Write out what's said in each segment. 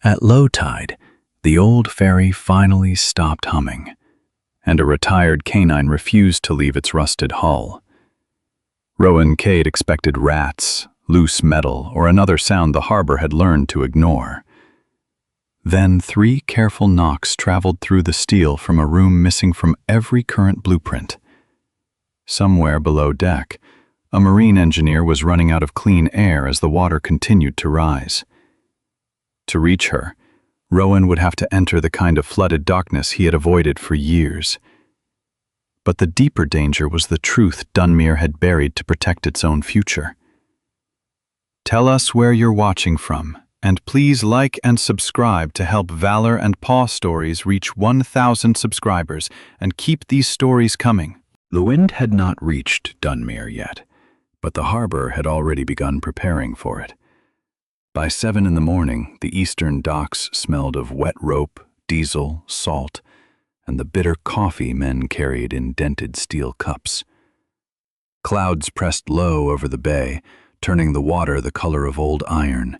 At low tide, the old ferry finally stopped humming, and a retired K9 refused to leave its rusted hull. Rowan Cade expected rats, loose metal, or another sound the harbor had learned to ignore. Then 3 careful knocks traveled through the steel from a room missing from every current blueprint. Somewhere below deck, a marine engineer was running out of clean air as the water continued to rise. To reach her, Rowan would have to enter the kind of flooded darkness he had avoided for years. But the deeper danger was the truth Dunmere had buried to protect its own future. Tell us where you're watching from, and please like and subscribe to help Valor and Paw Stories reach 1,000 subscribers and keep these stories coming. The wind had not reached Dunmere yet, but the harbor had already begun preparing for it. By 7 in the morning, the eastern docks smelled of wet rope, diesel, salt, and the bitter coffee men carried in dented steel cups. Clouds pressed low over the bay, turning the water the color of old iron.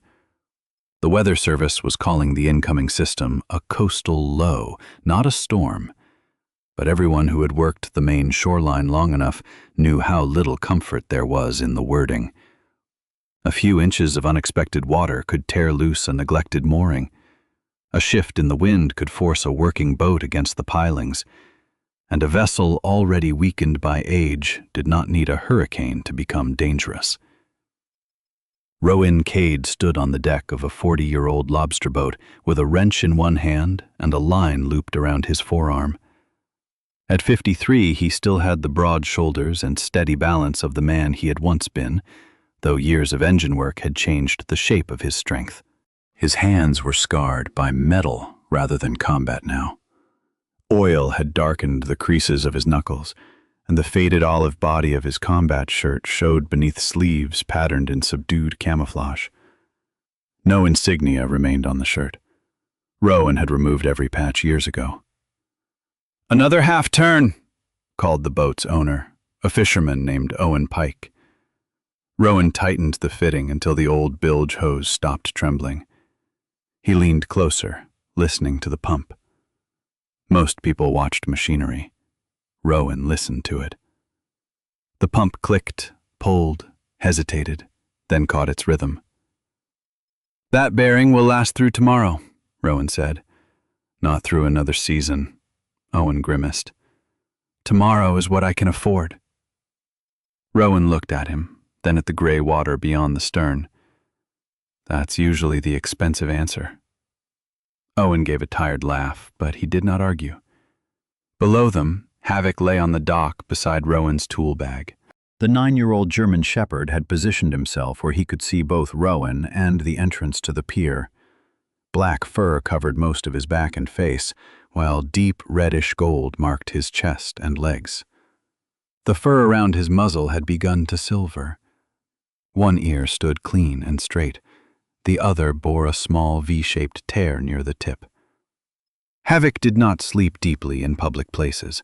The Weather Service was calling the incoming system a coastal low, not a storm. But everyone who had worked the main shoreline long enough knew how little comfort there was in the wording. A few inches of unexpected water could tear loose a neglected mooring. A shift in the wind could force a working boat against the pilings. And a vessel already weakened by age did not need a hurricane to become dangerous. Rowan Cade stood on the deck of a 40-year-old lobster boat with a wrench in one hand and a line looped around his forearm. At 53, he still had the broad shoulders and steady balance of the man he had once been, though years of engine work had changed the shape of his strength. His hands were scarred by metal rather than combat now. Oil had darkened the creases of his knuckles, and the faded olive body of his combat shirt showed beneath sleeves patterned in subdued camouflage. No insignia remained on the shirt. Rowan had removed every patch years ago. "Another half turn," called the boat's owner, a fisherman named Owen Pike. Rowan tightened the fitting until the old bilge hose stopped trembling. He leaned closer, listening to the pump. Most people watched machinery. Rowan listened to it. The pump clicked, pulled, hesitated, then caught its rhythm. "That bearing will last through tomorrow," Rowan said. "Not through another season," Owen grimaced. "Tomorrow is what I can afford." Rowan looked at him, then at the gray water beyond the stern. "That's usually the expensive answer." Owen gave a tired laugh, but he did not argue. Below them, Havoc lay on the dock beside Rowan's tool bag. The 9-year-old German shepherd had positioned himself where he could see both Rowan and the entrance to the pier. Black fur covered most of his back and face, while deep reddish gold marked his chest and legs. The fur around his muzzle had begun to silver. One ear stood clean and straight. The other bore a small V-shaped tear near the tip. Havoc did not sleep deeply in public places.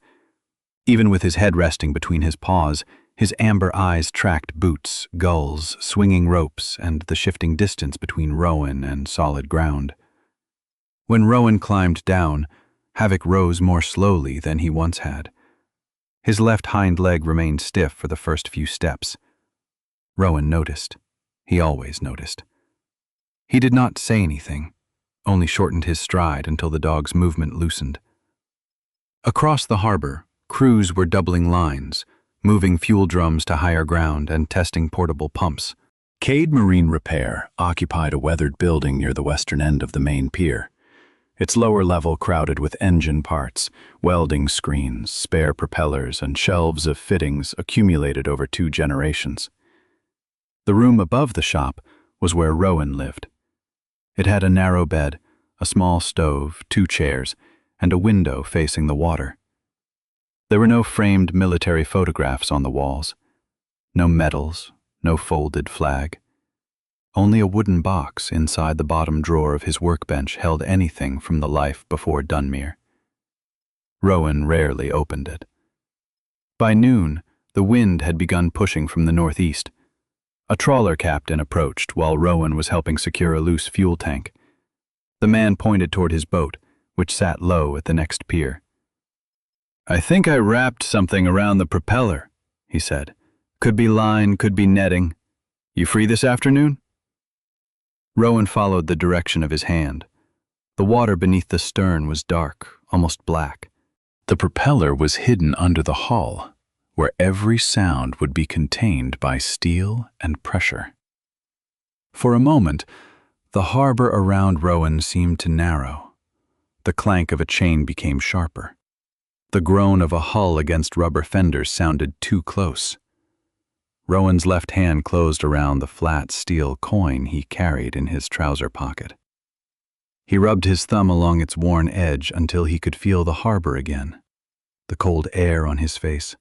Even with his head resting between his paws, his amber eyes tracked boots, gulls, swinging ropes, and the shifting distance between Rowan and solid ground. When Rowan climbed down, Havoc rose more slowly than he once had. His left hind leg remained stiff for the first few steps. Rowan noticed. He always noticed. He did not say anything, only shortened his stride until the dog's movement loosened. Across the harbor, crews were doubling lines, moving fuel drums to higher ground and testing portable pumps. Cade Marine Repair occupied a weathered building near the western end of the main pier. Its lower level crowded with engine parts, welding screens, spare propellers, and shelves of fittings accumulated over 2 generations. The room above the shop was where Rowan lived. It had a narrow bed, a small stove, 2 chairs, and a window facing the water. There were no framed military photographs on the walls, no medals, no folded flag. Only a wooden box inside the bottom drawer of his workbench held anything from the life before Dunmere. Rowan rarely opened it. By noon, the wind had begun pushing from the northeast. A trawler captain approached while Rowan was helping secure a loose fuel tank. The man pointed toward his boat, which sat low at the next pier. "I think I wrapped something around the propeller," he said. "Could be line, could be netting. You free this afternoon?" Rowan followed the direction of his hand. The water beneath the stern was dark, almost black. The propeller was hidden under the hull, where every sound would be contained by steel and pressure. For a moment, the harbor around Rowan seemed to narrow. The clank of a chain became sharper. The groan of a hull against rubber fenders sounded too close. Rowan's left hand closed around the flat steel coin he carried in his trouser pocket. He rubbed his thumb along its worn edge until he could feel the harbor again. The cold air on his face,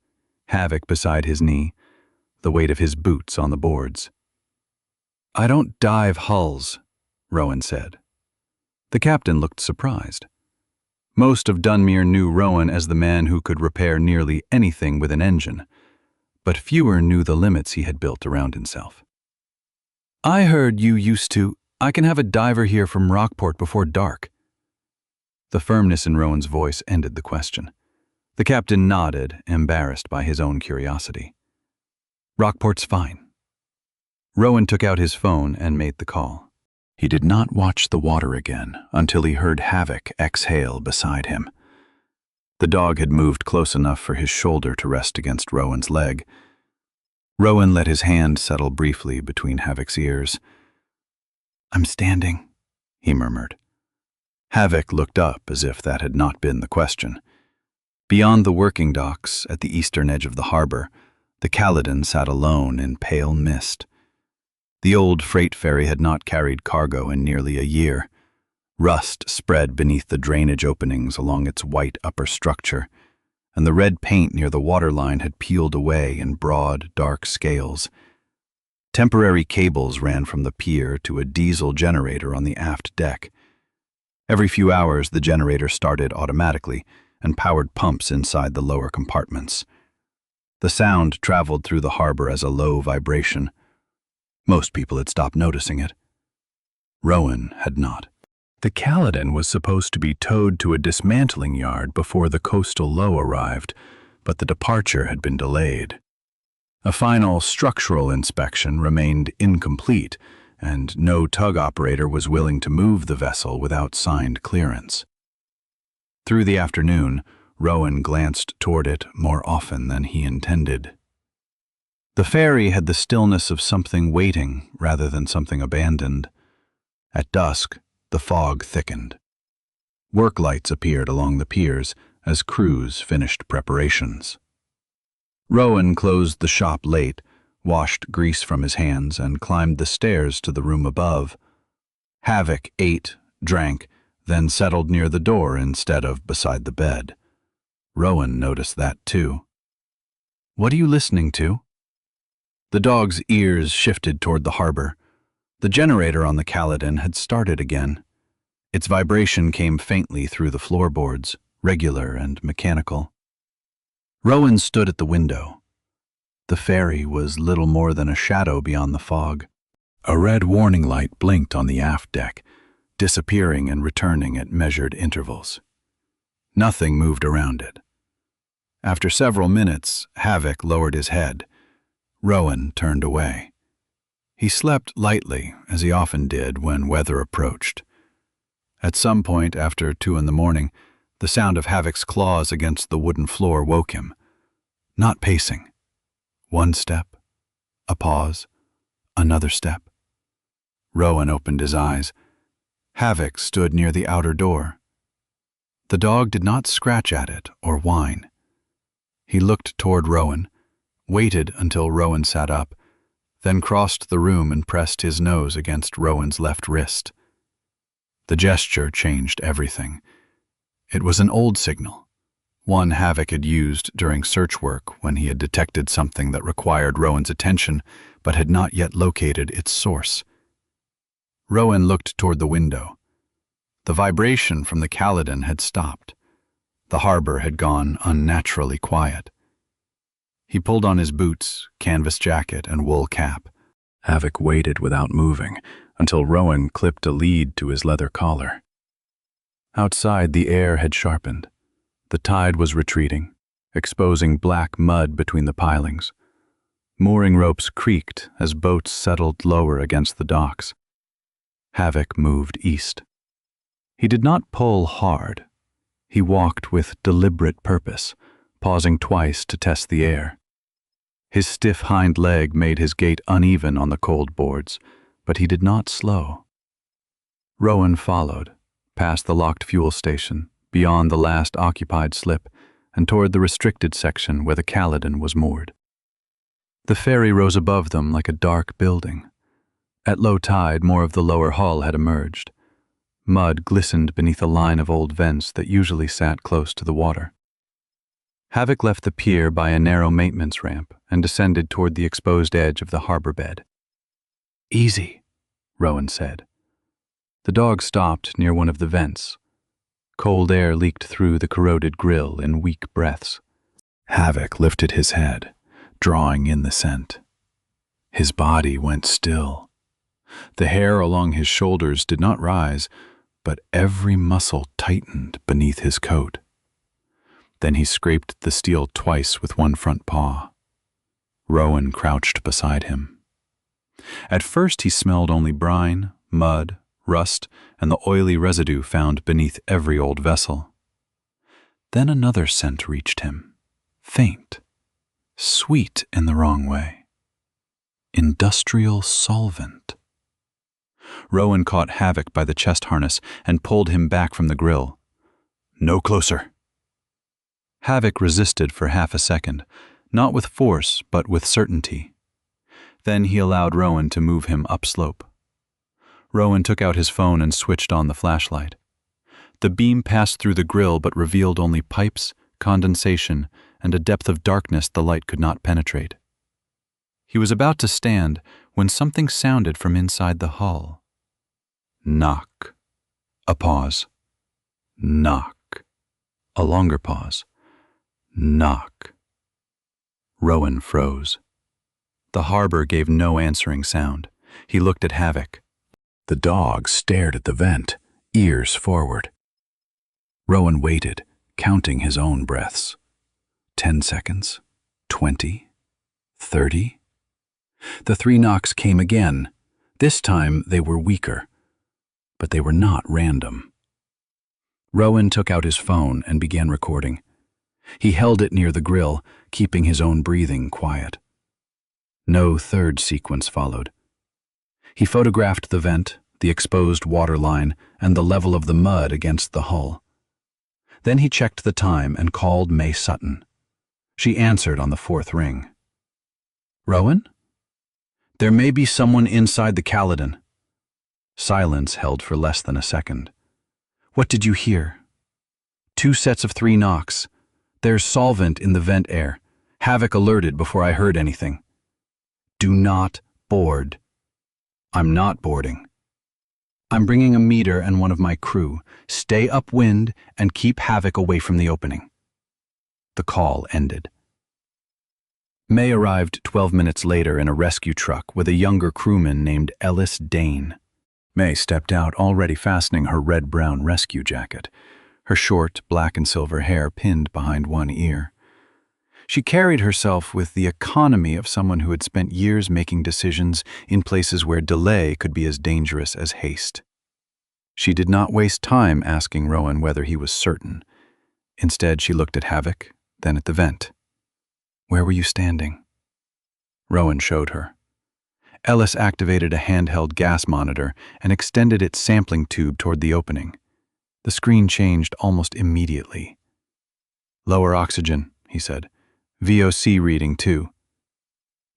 Havoc beside his knee, the weight of his boots on the boards. "I don't dive hulls," Rowan said. The captain looked surprised. Most of Dunmere knew Rowan as the man who could repair nearly anything with an engine, but fewer knew the limits he had built around himself. "I heard you used to. I can have a diver here from Rockport before dark." The firmness in Rowan's voice ended the question. The captain nodded, embarrassed by his own curiosity. "Rockport's fine." Rowan took out his phone and made the call. He did not watch the water again until he heard Havoc exhale beside him. The dog had moved close enough for his shoulder to rest against Rowan's leg. Rowan let his hand settle briefly between Havoc's ears. "I'm standing," he murmured. Havoc looked up as if that had not been the question. Beyond the working docks, at the eastern edge of the harbor, the Caledon sat alone in pale mist. The old freight ferry had not carried cargo in nearly a year. Rust spread beneath the drainage openings along its white upper structure, and the red paint near the waterline had peeled away in broad, dark scales. Temporary cables ran from the pier to a diesel generator on the aft deck. Every few hours, the generator started automatically and powered pumps inside the lower compartments. The sound traveled through the harbor as a low vibration. Most people had stopped noticing it. Rowan had not. The Caledon was supposed to be towed to a dismantling yard before the coastal low arrived, but the departure had been delayed. A final structural inspection remained incomplete, and no tug operator was willing to move the vessel without signed clearance. Through the afternoon, Rowan glanced toward it more often than he intended. The ferry had the stillness of something waiting rather than something abandoned. At dusk, the fog thickened. Work lights appeared along the piers as crews finished preparations. Rowan closed the shop late, washed grease from his hands, and climbed the stairs to the room above. Havoc ate, drank, then settled near the door instead of beside the bed. Rowan noticed that too. "What are you listening to?" The dog's ears shifted toward the harbor. The generator on the Caledon had started again. Its vibration came faintly through the floorboards, regular and mechanical. Rowan stood at the window. The ferry was little more than a shadow beyond the fog. A red warning light blinked on the aft deck, disappearing and returning at measured intervals. Nothing moved around it. After several minutes, Havoc lowered his head. Rowan turned away. He slept lightly, as he often did when weather approached. At some point after 2 a.m, the sound of Havoc's claws against the wooden floor woke him. Not pacing. One step, a pause, another step. Rowan opened his eyes. Havoc stood near the outer door. The dog did not scratch at it or whine. He looked toward Rowan, waited until Rowan sat up, then crossed the room and pressed his nose against Rowan's left wrist. The gesture changed everything. It was an old signal, one Havoc had used during search work when he had detected something that required Rowan's attention but had not yet located its source. Rowan looked toward the window. The vibration from the Caledon had stopped. The harbor had gone unnaturally quiet. He pulled on his boots, canvas jacket, and wool cap. Havoc waited without moving until Rowan clipped a lead to his leather collar. Outside, the air had sharpened. The tide was retreating, exposing black mud between the pilings. Mooring ropes creaked as boats settled lower against the docks. Havoc moved east. He did not pull hard. He walked with deliberate purpose, pausing twice to test the air. His stiff hind leg made his gait uneven on the cold boards, but he did not slow. Rowan followed, past the locked fuel station, beyond the last occupied slip, and toward the restricted section where the Caledon was moored. The ferry rose above them like a dark building. At low tide, more of the lower hull had emerged. Mud glistened beneath a line of old vents that usually sat close to the water. Havoc left the pier by a narrow maintenance ramp and descended toward the exposed edge of the harbor bed. "Easy," Rowan said. The dog stopped near one of the vents. Cold air leaked through the corroded grill in weak breaths. Havoc lifted his head, drawing in the scent. His body went still. The hair along his shoulders did not rise, but every muscle tightened beneath his coat. Then he scraped the steel twice with one front paw. Rowan crouched beside him. At first he smelled only brine, mud, rust, and the oily residue found beneath every old vessel. Then another scent reached him, faint, sweet in the wrong way. Industrial solvent. Rowan caught Havoc by the chest harness and pulled him back from the grill. "No closer." Havoc resisted for half a second, not with force, but with certainty. Then he allowed Rowan to move him upslope. Rowan took out his phone and switched on the flashlight. The beam passed through the grill but revealed only pipes, condensation, and a depth of darkness the light could not penetrate. He was about to stand when something sounded from inside the hull. Knock. A pause. Knock. A longer pause. Knock. Rowan froze. The harbor gave no answering sound. He looked at Havoc. The dog stared at the vent, ears forward. Rowan waited, counting his own breaths. 10 seconds, 20, 30. The 3 knocks came again. This time they were weaker, but they were not random. Rowan took out his phone and began recording. He held it near the grill, keeping his own breathing quiet. No third sequence followed. He photographed the vent, the exposed water line, and the level of the mud against the hull. Then he checked the time and called May Sutton. She answered on the 4th ring. "Rowan? There may be someone inside the Caledon." Silence held for less than a second. "What did you hear?" "2 sets of 3 knocks. There's solvent in the vent air. Havoc alerted before I heard anything." "Do not board." "I'm not boarding. I'm bringing a meter and one of my crew. Stay upwind and keep Havoc away from the opening." The call ended. May arrived 12 minutes later in a rescue truck with a younger crewman named Ellis Dane. May stepped out, already fastening her red-brown rescue jacket, her short, black and silver hair pinned behind one ear. She carried herself with the economy of someone who had spent years making decisions in places where delay could be as dangerous as haste. She did not waste time asking Rowan whether he was certain. Instead, she looked at Havoc, then at the vent. "Where were you standing?" Rowan showed her. Ellis activated a handheld gas monitor and extended its sampling tube toward the opening. The screen changed almost immediately. "Lower oxygen," he said. "VOC reading, too."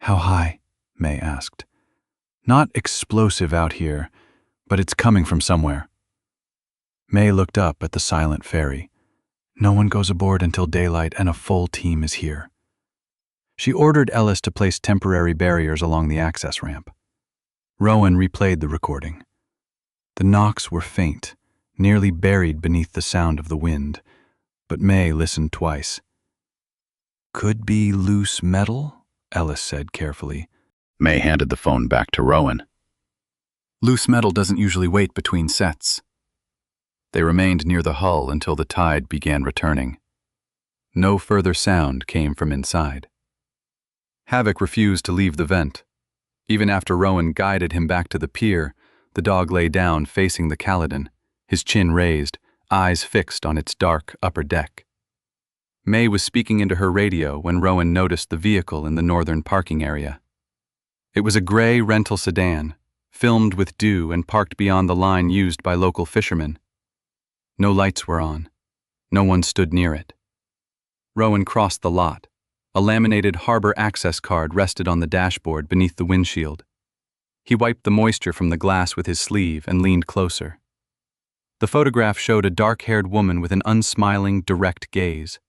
"How high?" May asked. "Not explosive out here, but it's coming from somewhere." May looked up at the silent ferry. "No one goes aboard until daylight and a full team is here." She ordered Ellis to place temporary barriers along the access ramp. Rowan replayed the recording. The knocks were faint, nearly buried beneath the sound of the wind, but May listened twice. "Could be loose metal," Ellis said carefully. May handed the phone back to Rowan. "Loose metal doesn't usually wait between sets." They remained near the hull until the tide began returning. No further sound came from inside. Havoc refused to leave the vent. Even after Rowan guided him back to the pier, the dog lay down facing the Caledon, his chin raised, eyes fixed on its dark upper deck. May was speaking into her radio when Rowan noticed the vehicle in the northern parking area. It was a gray rental sedan, filmed with dew and parked beyond the line used by local fishermen. No lights were on. No one stood near it. Rowan crossed the lot. A laminated harbor access card rested on the dashboard beneath the windshield. He wiped the moisture from the glass with his sleeve and leaned closer. The photograph showed a dark-haired woman with an unsmiling, direct gaze.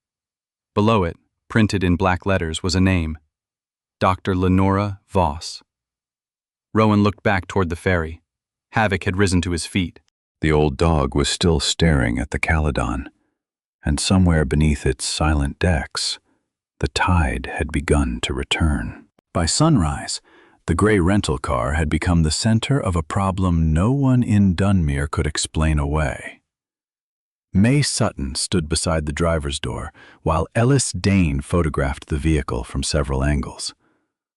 Below it, printed in black letters, was a name: Dr. Lenora Voss. Rowan looked back toward the ferry. Havoc had risen to his feet. The old dog was still staring at the Caledon, and somewhere beneath its silent decks, the tide had begun to return. By sunrise, the gray rental car had become the center of a problem no one in Dunmere could explain away. May Sutton stood beside the driver's door, while Ellis Dane photographed the vehicle from several angles.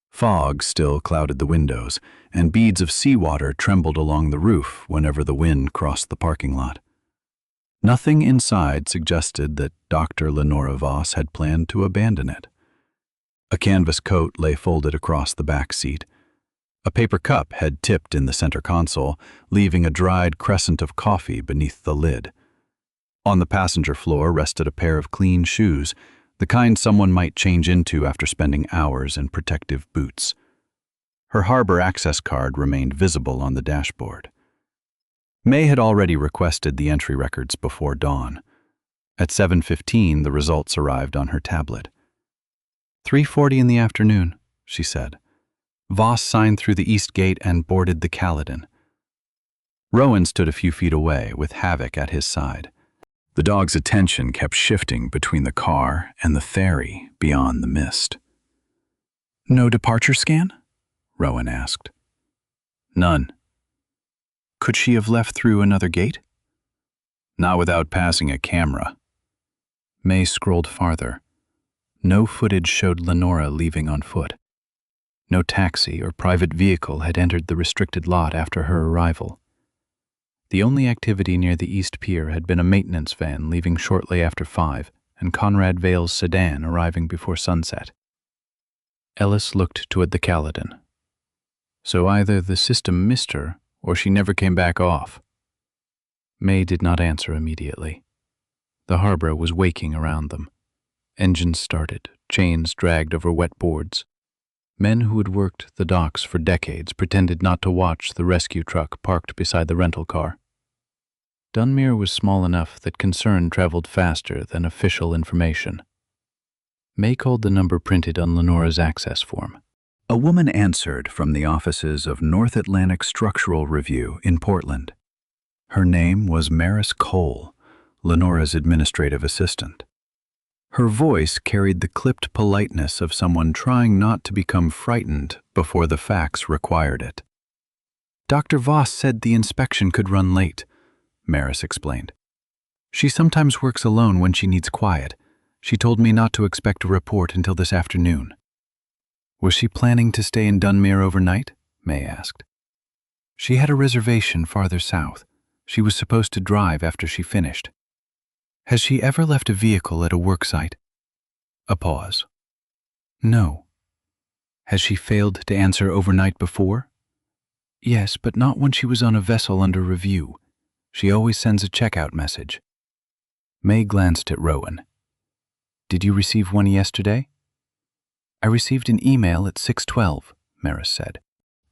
Fog still clouded the windows, and beads of seawater trembled along the roof whenever the wind crossed the parking lot. Nothing inside suggested that Dr. Lenora Voss had planned to abandon it. A canvas coat lay folded across the back seat. A paper cup had tipped in the center console, leaving a dried crescent of coffee beneath the lid. On the passenger floor rested a pair of clean shoes, the kind someone might change into after spending hours in protective boots. Her harbor access card remained visible on the dashboard. May had already requested the entry records before dawn. At 7:15, the results arrived on her tablet. 3:40 in the afternoon, she said. Voss signed through the east gate and boarded the Caledon. Rowan stood a few feet away, with Havoc at his side. The dog's attention kept shifting between the car and the ferry beyond the mist. "No departure scan?" Rowan asked. "None." "Could she have left through another gate?" "Not without passing a camera." May scrolled farther. No footage showed Lenora leaving on foot. No taxi or private vehicle had entered the restricted lot after her arrival. The only activity near the East Pier had been a maintenance van leaving shortly after 5 and Conrad Vale's sedan arriving before sunset. Ellis looked toward the Caledon. So either the system missed her or she never came back off. May did not answer immediately. The harbor was waking around them. Engines started, chains dragged over wet boards. Men who had worked the docks for decades pretended not to watch the rescue truck parked beside the rental car. Dunmere was small enough that concern traveled faster than official information. May called the number printed on Lenora's access form. A woman answered from the offices of North Atlantic Structural Review in Portland. Her name was Maris Cole, Lenora's administrative assistant. Her voice carried the clipped politeness of someone trying not to become frightened before the facts required it. "Dr. Voss said the inspection could run late," Maris explained. "She sometimes works alone when she needs quiet. She told me not to expect a report until this afternoon." "Was she planning to stay in Dunmere overnight?" May asked. "She had a reservation farther south. She was supposed to drive after she finished." "Has she ever left a vehicle at a work site?" A pause. "No." "Has she failed to answer overnight before?" "Yes, but not when she was on a vessel under review. She always sends a checkout message." May glanced at Rowan. "Did you receive one yesterday?" "I received an email at 6:12, Maris said.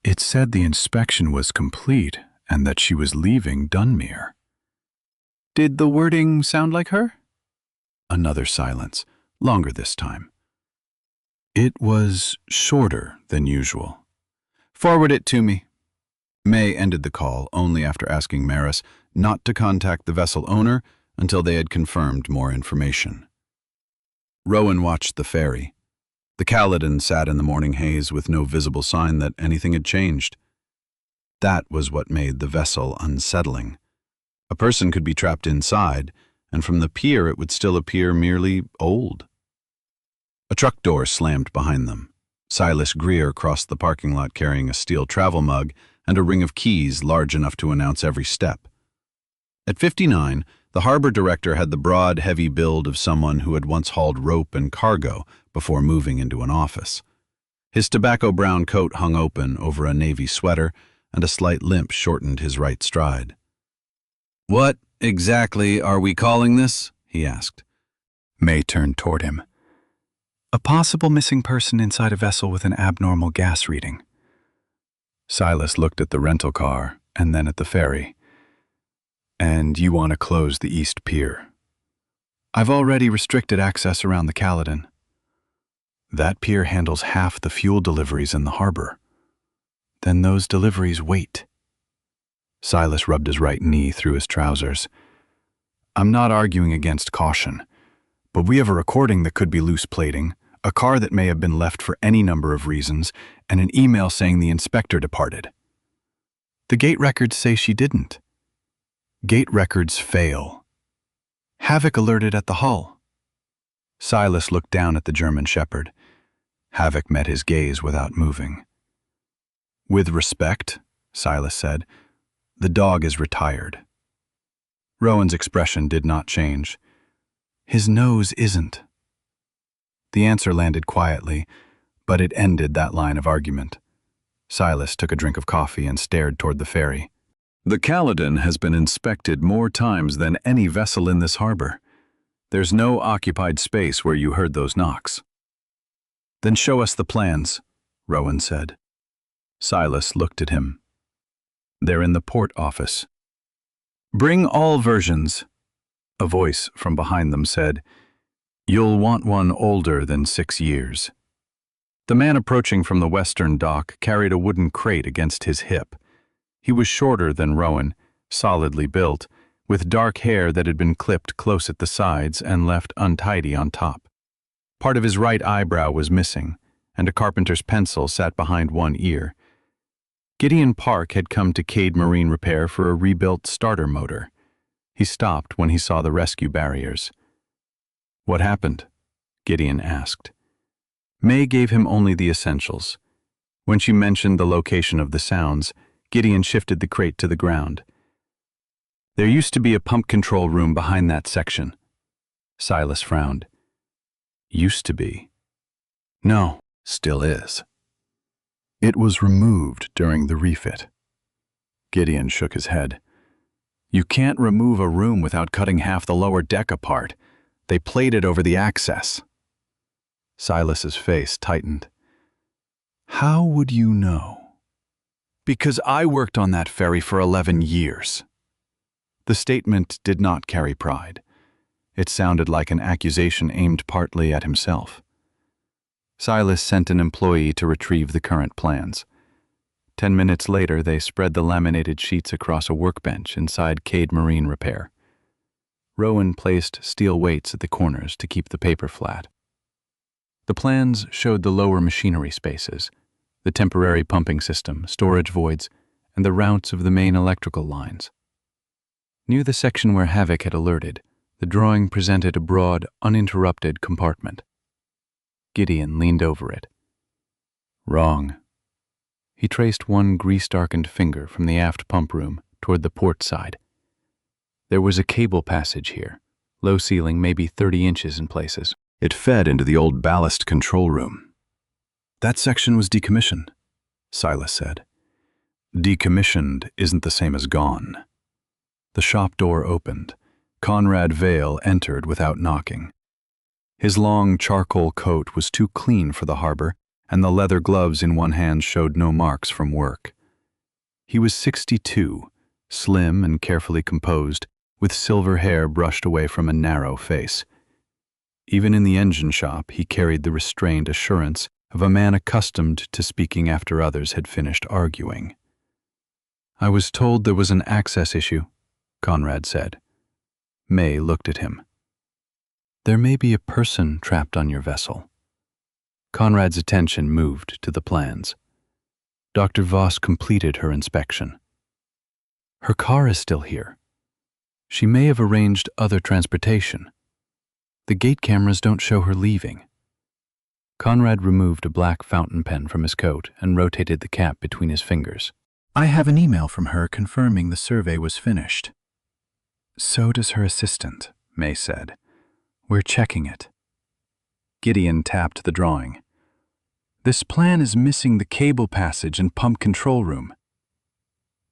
"It said the inspection was complete and that she was leaving Dunmere." "Did the wording sound like her?" Another silence, longer this time. "It was shorter than usual." "Forward it to me." May ended the call only after asking Maris not to contact the vessel owner until they had confirmed more information. Rowan watched the ferry. The Caledon sat in the morning haze with no visible sign that anything had changed. That was what made the vessel unsettling. A person could be trapped inside, and from the pier it would still appear merely old. A truck door slammed behind them. Silas Greer crossed the parking lot carrying a steel travel mug and a ring of keys large enough to announce every step. At 59, the harbor director had the broad, heavy build of someone who had once hauled rope and cargo before moving into an office. His tobacco-brown coat hung open over a navy sweater, and a slight limp shortened his right stride. "What exactly are we calling this?" he asked. May turned toward him. "A possible missing person inside a vessel with an abnormal gas reading." Silas looked at the rental car and then at the ferry. "And you want to close the East Pier?" "I've already restricted access around the Caledon." "That pier handles half the fuel deliveries in the harbor." "Then those deliveries wait." Silas rubbed his right knee through his trousers. "I'm not arguing against caution, but we have a recording that could be loose plating, a car that may have been left for any number of reasons, and an email saying the inspector departed." "The gate records say she didn't." "Gate records fail." "Havoc alerted at the hull." Silas looked down at the German shepherd. Havoc met his gaze without moving. "With respect," Silas said, "the dog is retired." Rowan's expression did not change. "His nose isn't." The answer landed quietly, but it ended that line of argument. Silas took a drink of coffee and stared toward the ferry. "The Caledon has been inspected more times than any vessel in this harbor. There's no occupied space where you heard those knocks." "Then show us the plans," Rowan said. Silas looked at him. "They're in the port office." "Bring all versions." A voice from behind them said, "You'll want one older than 6 years." The man approaching from the western dock carried a wooden crate against his hip. He was shorter than Rowan, solidly built, with dark hair that had been clipped close at the sides and left untidy on top. Part of his right eyebrow was missing, and a carpenter's pencil sat behind one ear. Gideon Park had come to Cade Marine Repair for a rebuilt starter motor. He stopped when he saw the rescue barriers. "What happened?" Gideon asked. May gave him only the essentials. When she mentioned the location of the sounds, Gideon shifted the crate to the ground. "There used to be a pump control room behind that section." Silas frowned. "Used to be?" "No, still is." "It was removed during the refit." Gideon shook his head. "You can't remove a room without cutting half the lower deck apart. They plated over the access." Silas's face tightened. "How would you know?" "Because I worked on that ferry for 11 years. The statement did not carry pride. It sounded like an accusation aimed partly at himself. Silas sent an employee to retrieve the current plans. 10 minutes later, they spread the laminated sheets across a workbench inside Cade Marine Repair. Rowan placed steel weights at the corners to keep the paper flat. The plans showed the lower machinery spaces, the temporary pumping system, storage voids, and the routes of the main electrical lines. Near the section where Havoc had alerted, the drawing presented a broad, uninterrupted compartment. Gideon leaned over it. "Wrong." He traced one grease-darkened finger from the aft pump room toward the port side. There was a cable passage here, low ceiling maybe 30 inches in places. It fed into the old ballast control room. "That section was decommissioned," Silas said. "Decommissioned isn't the same as gone." The shop door opened. Conrad Vale entered without knocking. His long charcoal coat was too clean for the harbor, and the leather gloves in one hand showed no marks from work. He was 62, slim and carefully composed, with silver hair brushed away from a narrow face. Even in the engine shop, he carried the restrained assurance of a man accustomed to speaking after others had finished arguing. "I was told there was an access issue," Conrad said. May looked at him. "There may be a person trapped on your vessel." Conrad's attention moved to the plans. Dr. Voss completed her inspection. "Her car is still here. She may have arranged other transportation. The gate cameras don't show her leaving. Conrad removed a black fountain pen from his coat and rotated the cap between his fingers. I have an email from her confirming the survey was finished. So does her assistant, May said. We're checking it. Gideon tapped the drawing. This plan is missing the cable passage and pump control room.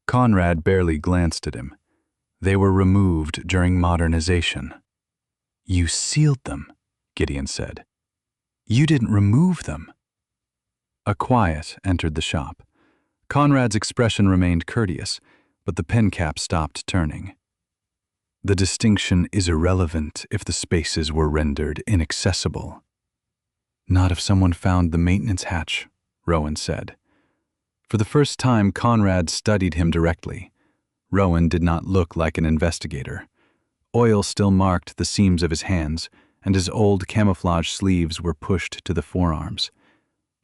Conrad barely glanced at him. They were removed during modernization. You sealed them, Gideon said. You didn't remove them. A quiet entered the shop. Conrad's expression remained courteous, but the pen cap stopped turning. The distinction is irrelevant if the spaces were rendered inaccessible. Not if someone found the maintenance hatch, Rowan said. For the first time, Conrad studied him directly. Rowan did not look like an investigator. Oil still marked the seams of his hands, and his old camouflage sleeves were pushed to the forearms.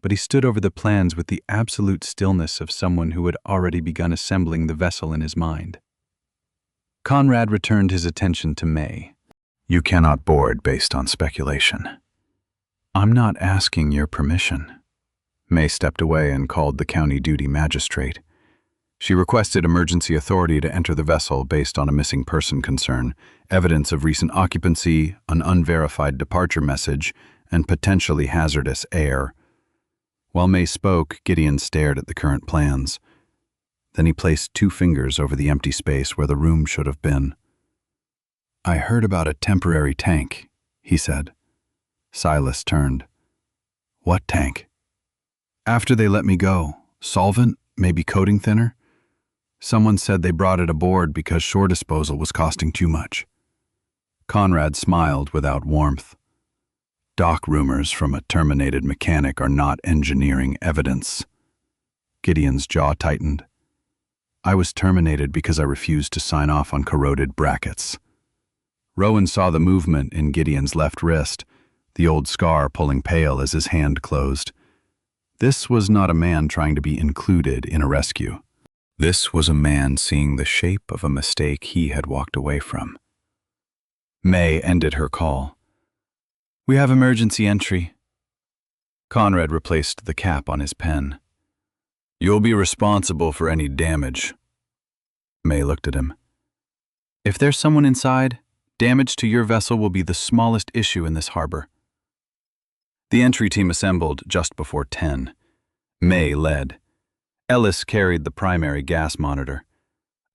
But he stood over the plans with the absolute stillness of someone who had already begun assembling the vessel in his mind. Conrad returned his attention to May. You cannot board based on speculation. I'm not asking your permission. May stepped away and called the county duty magistrate. She requested emergency authority to enter the vessel based on a missing person concern, evidence of recent occupancy, an unverified departure message, and potentially hazardous air. While May spoke, Gideon stared at the current plans. Then he placed 2 fingers over the empty space where the room should have been. I heard about a temporary tank, he said. Silas turned. What tank? After they let me go, solvent, maybe coating thinner? Someone said they brought it aboard because shore disposal was costing too much. Conrad smiled without warmth. Dock rumors from a terminated mechanic are not engineering evidence. Gideon's jaw tightened. I was terminated because I refused to sign off on corroded brackets. Rowan saw the movement in Gideon's left wrist, the old scar pulling pale as his hand closed. This was not a man trying to be included in a rescue. This was a man seeing the shape of a mistake he had walked away from. May ended her call. We have emergency entry. Conrad replaced the cap on his pen. You'll be responsible for any damage. May looked at him. If there's someone inside, damage to your vessel will be the smallest issue in this harbor. The entry team assembled just before 10. May led. Ellis carried the primary gas monitor.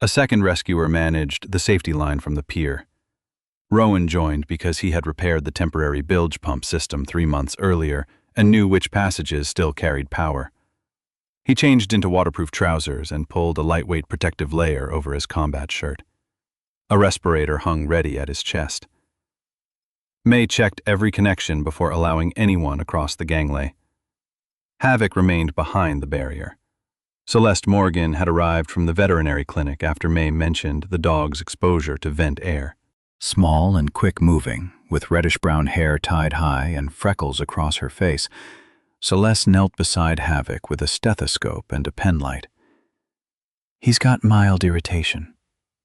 A second rescuer managed the safety line from the pier. Rowan joined because he had repaired the temporary bilge pump system 3 months earlier and knew which passages still carried power. He changed into waterproof trousers and pulled a lightweight protective layer over his combat shirt. A respirator hung ready at his chest. May checked every connection before allowing anyone across the gangway. Havoc remained behind the barrier. Celeste Morgan had arrived from the veterinary clinic after May mentioned the dog's exposure to vent air. Small and quick-moving, with reddish-brown hair tied high and freckles across her face, Celeste knelt beside Havoc with a stethoscope and a penlight. He's got mild irritation,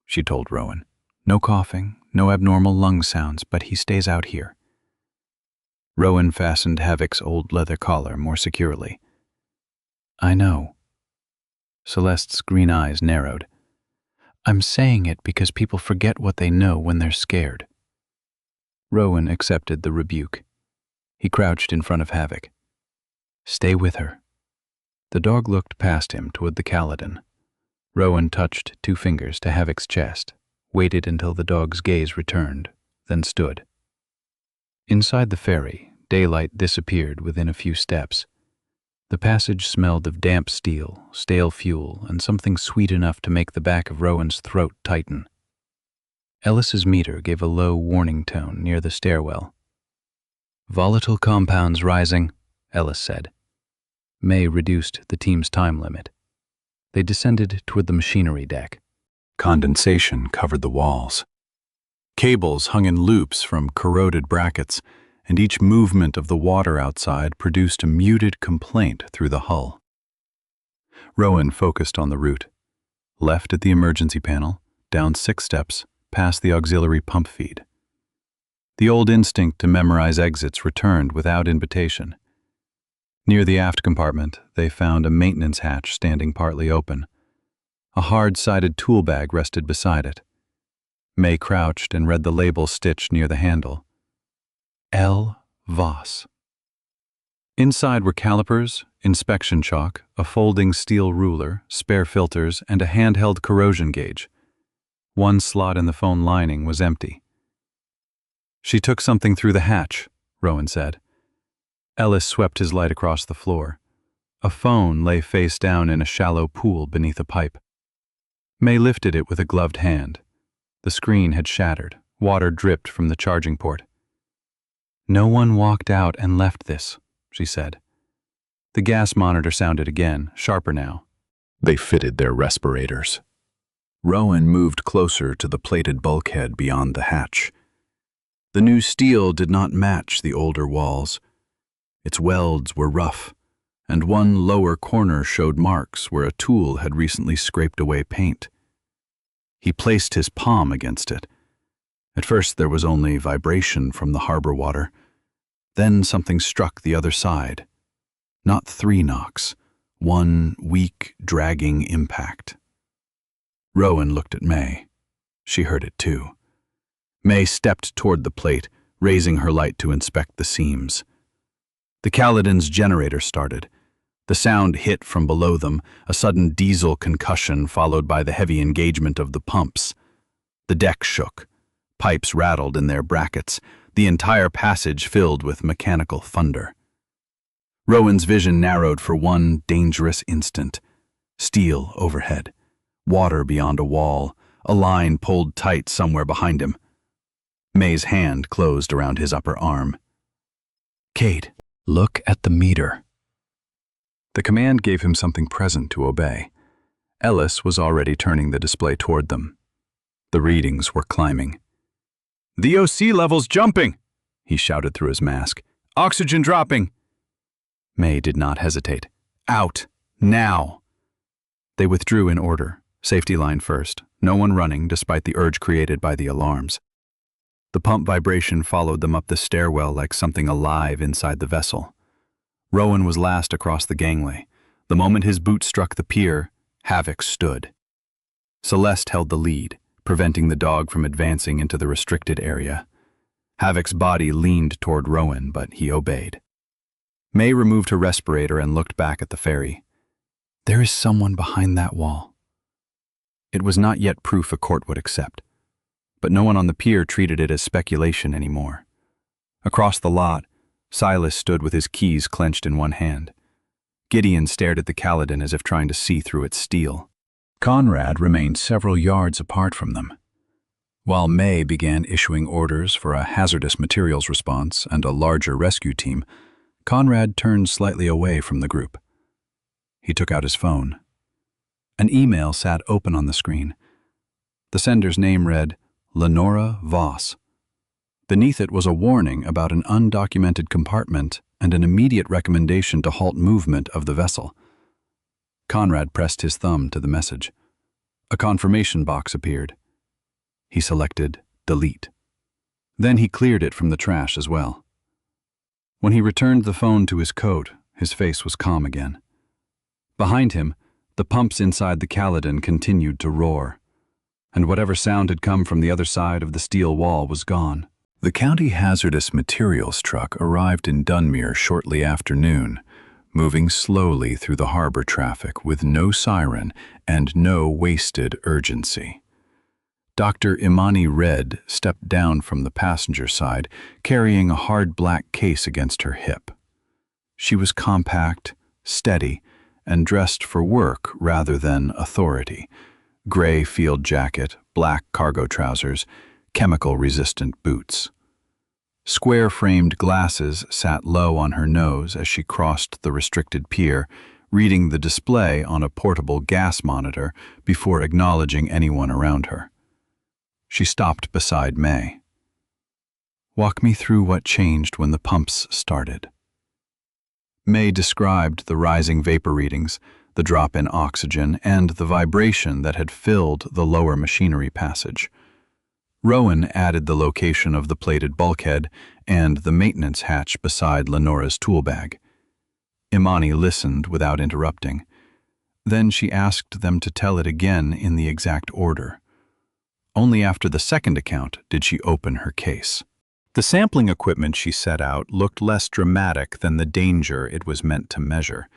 she told Rowan. No coughing, no abnormal lung sounds, but he stays out here. Rowan fastened Havoc's old leather collar more securely. I know. Celeste's green eyes narrowed. I'm saying it because people forget what they know when they're scared. Rowan accepted the rebuke. He crouched in front of Havoc. Stay with her. The dog looked past him toward the Caledon. Rowan touched 2 fingers to Havoc's chest, waited until the dog's gaze returned, then stood. Inside the ferry, daylight disappeared within a few steps. The passage smelled of damp steel, stale fuel, and something sweet enough to make the back of Rowan's throat tighten. Ellis's meter gave a low warning tone near the stairwell. Volatile compounds rising, Ellis said. May reduced the team's time limit. They descended toward the machinery deck. Condensation covered the walls. Cables hung in loops from corroded brackets, and each movement of the water outside produced a muted complaint through the hull. Rowan focused on the route. Left at the emergency panel, down 6 steps, past the auxiliary pump feed. The old instinct to memorize exits returned without invitation. Near the aft compartment, they found a maintenance hatch standing partly open. A hard-sided tool bag rested beside it. May crouched and read the label stitched near the handle. L. Voss. Inside were calipers, inspection chalk, a folding steel ruler, spare filters, and a handheld corrosion gauge. One slot in the phone lining was empty. "She took something through the hatch," Rowan said. Ellis swept his light across the floor. A phone lay face down in a shallow pool beneath a pipe. May lifted it with a gloved hand. The screen had shattered. Water dripped from the charging port. "No one walked out and left this," she said. The gas monitor sounded again, sharper now. They fitted their respirators. Rowan moved closer to the plated bulkhead beyond the hatch. The new steel did not match the older walls. Its welds were rough, and one lower corner showed marks where a tool had recently scraped away paint. He placed his palm against it. At first there was only vibration from the harbor water. Then something struck the other side. Not 3 knocks, one weak, dragging impact. Rowan looked at May. She heard it too. May stepped toward the plate, raising her light to inspect the seams. The Caledon's generator started. The sound hit from below them, a sudden diesel concussion followed by the heavy engagement of the pumps. The deck shook. Pipes rattled in their brackets, the entire passage filled with mechanical thunder. Rowan's vision narrowed for one dangerous instant. Steel overhead. Water beyond a wall, a line pulled tight somewhere behind him. May's hand closed around his upper arm. "Cade, look at the meter." The command gave him something present to obey. Ellis was already turning the display toward them. The readings were climbing. "The OC level's jumping," he shouted through his mask. "Oxygen dropping." May did not hesitate. "Out, now." They withdrew in order, safety line first, no one running despite the urge created by the alarms. The pump vibration followed them up the stairwell like something alive inside the vessel. Rowan was last across the gangway. The moment his boot struck the pier, Havoc stood. Celeste held the lead, preventing the dog from advancing into the restricted area. Havoc's body leaned toward Rowan, but he obeyed. May removed her respirator and looked back at the ferry. There is someone behind that wall. It was not yet proof a court would accept, but no one on the pier treated it as speculation anymore. Across the lot, Silas stood with his keys clenched in one hand. Gideon stared at the Caledon as if trying to see through its steel. Conrad remained several yards apart from them. While May began issuing orders for a hazardous materials response and a larger rescue team, Conrad turned slightly away from the group. He took out his phone. An email sat open on the screen. The sender's name read, Lenora Voss. Beneath it was a warning about an undocumented compartment and an immediate recommendation to halt movement of the vessel. Conrad pressed his thumb to the message. A confirmation box appeared. He selected Delete. Then he cleared it from the trash as well. When he returned the phone to his coat, his face was calm again. Behind him, the pumps inside the Caledon continued to roar, and whatever sound had come from the other side of the steel wall was gone. The county hazardous materials truck arrived in Dunmere shortly after noon, moving slowly through the harbor traffic with no siren and no wasted urgency. Dr. Imani Red stepped down from the passenger side, carrying a hard black case against her hip. She was compact, steady, and dressed for work rather than authority. Gray field jacket, black cargo trousers, chemical-resistant boots. Square-framed glasses sat low on her nose as she crossed the restricted pier, reading the display on a portable gas monitor before acknowledging anyone around her. She stopped beside May. Walk me through what changed when the pumps started. May described the rising vapor readings, the drop in oxygen, and the vibration that had filled the lower machinery passage. Rowan added the location of the plated bulkhead and the maintenance hatch beside Lenora's tool bag. Imani listened without interrupting. Then she asked them to tell it again in the exact order. Only after the second account did she open her case. The sampling equipment she set out looked less dramatic than the danger it was meant to measure.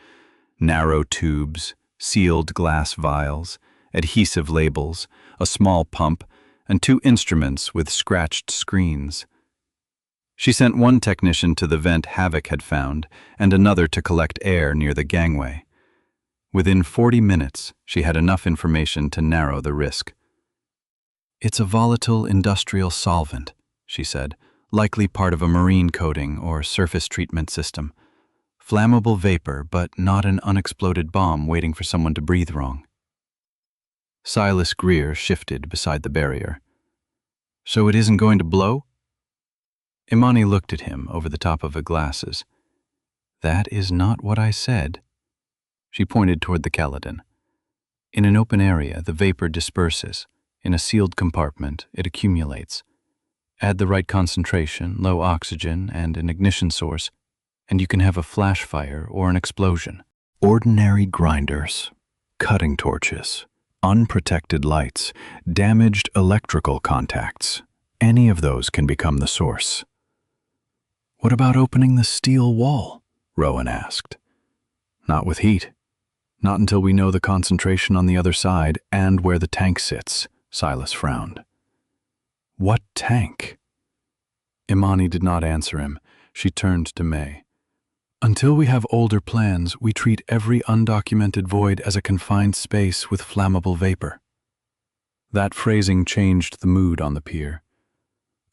Narrow tubes, sealed glass vials, adhesive labels, a small pump, and 2 instruments with scratched screens. She sent one technician to the vent Havoc had found and another to collect air near the gangway. Within 40 minutes, she had enough information to narrow the risk. "It's a volatile industrial solvent," she said, "likely part of a marine coating or surface treatment system. Flammable vapor, but not an unexploded bomb waiting for someone to breathe wrong." Silas Greer shifted beside the barrier. "So it isn't going to blow?" Imani looked at him over the top of her glasses. "That is not what I said." She pointed toward the Caledon. "In an open area, the vapor disperses. In a sealed compartment, it accumulates. Add the right concentration, low oxygen, and an ignition source, and you can have a flash fire or an explosion. Ordinary grinders, cutting torches, unprotected lights, damaged electrical contacts. Any of those can become the source." "What about opening the steel wall?" Rowan asked. "Not with heat. Not until we know the concentration on the other side and where the tank sits," Silas frowned. "What tank?" Imani did not answer him. She turned to May. "Until we have older plans, we treat every undocumented void as a confined space with flammable vapor." That phrasing changed the mood on the pier.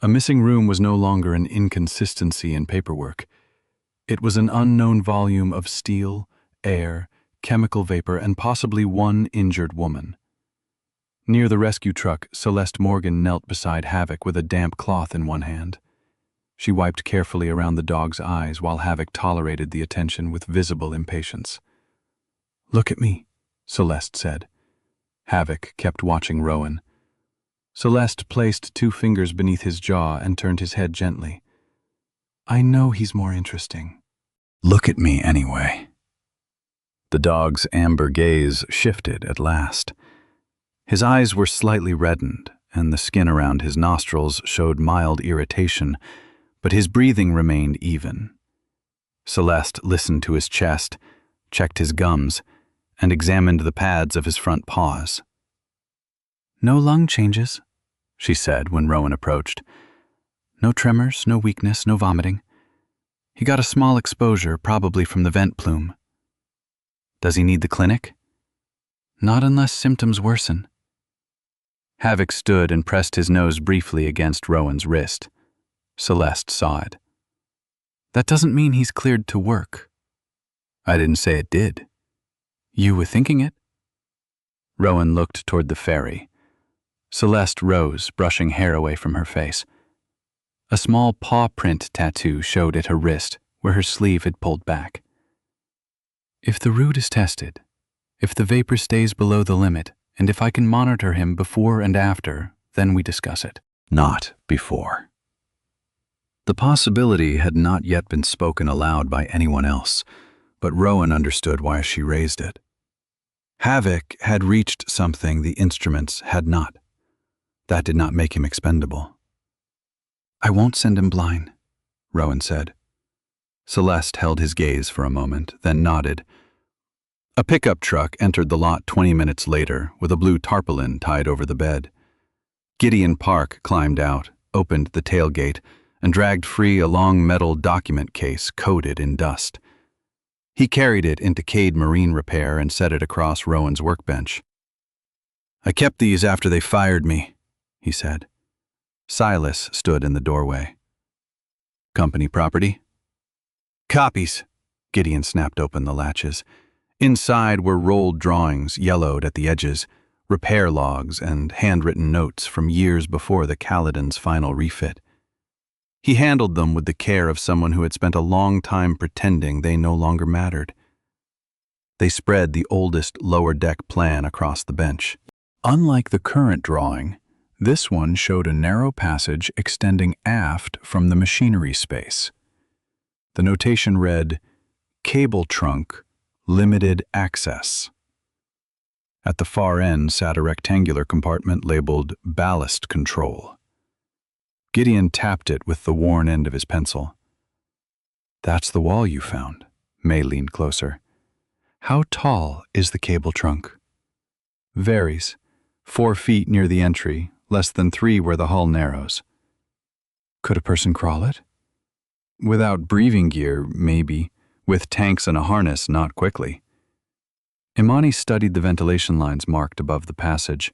A missing room was no longer an inconsistency in paperwork. It was an unknown volume of steel, air, chemical vapor, and possibly one injured woman. Near the rescue truck, Celeste Morgan knelt beside Havoc with a damp cloth in one hand. She wiped carefully around the dog's eyes while Havoc tolerated the attention with visible impatience. "Look at me," Celeste said. Havoc kept watching Rowan. Celeste placed 2 fingers beneath his jaw and turned his head gently. "I know he's more interesting." "Look at me anyway." The dog's amber gaze shifted at last. His eyes were slightly reddened, and the skin around his nostrils showed mild irritation, but his breathing remained even. Celeste listened to his chest, checked his gums, and examined the pads of his front paws. "No lung changes," she said when Rowan approached. "No tremors, no weakness, no vomiting. He got a small exposure, probably from the vent plume." "Does he need the clinic?" "Not unless symptoms worsen." Havoc stood and pressed his nose briefly against Rowan's wrist. Celeste saw it. "That doesn't mean he's cleared to work." "I didn't say it did." "You were thinking it." Rowan looked toward the ferry. Celeste rose, brushing hair away from her face. A small paw print tattoo showed at her wrist, where her sleeve had pulled back. "If the route is tested, if the vapor stays below the limit, and if I can monitor him before and after, then we discuss it." Not before. The possibility had not yet been spoken aloud by anyone else, but Rowan understood why she raised it. Havoc had reached something the instruments had not. That did not make him expendable. "I won't send him blind," Rowan said. Celeste held his gaze for a moment, then nodded. A pickup truck entered the lot 20 minutes later with a blue tarpaulin tied over the bed. Gideon Park climbed out, opened the tailgate, and dragged free a long metal document case coated in dust. He carried it into Cade Marine Repair and set it across Rowan's workbench. "I kept these after they fired me," he said. Silas stood in the doorway. "Company property?" "Copies." Gideon snapped open the latches. Inside were rolled drawings, yellowed at the edges, repair logs, and handwritten notes from years before the Caledon's final refit. He handled them with the care of someone who had spent a long time pretending they no longer mattered. They spread the oldest lower deck plan across the bench. Unlike the current drawing, This one showed a narrow passage extending aft from the machinery space. The notation read, "Cable trunk, limited access." At the far end sat a rectangular compartment labeled ballast control. Gideon tapped it with the worn end of his pencil. "That's the wall you found." May leaned closer. "How tall is the cable trunk?" "Varies. 4 feet near the entry, less than 3 where the hull narrows." "Could a person crawl it?" "Without breathing gear, maybe. With tanks and a harness, not quickly." Imani studied the ventilation lines marked above the passage.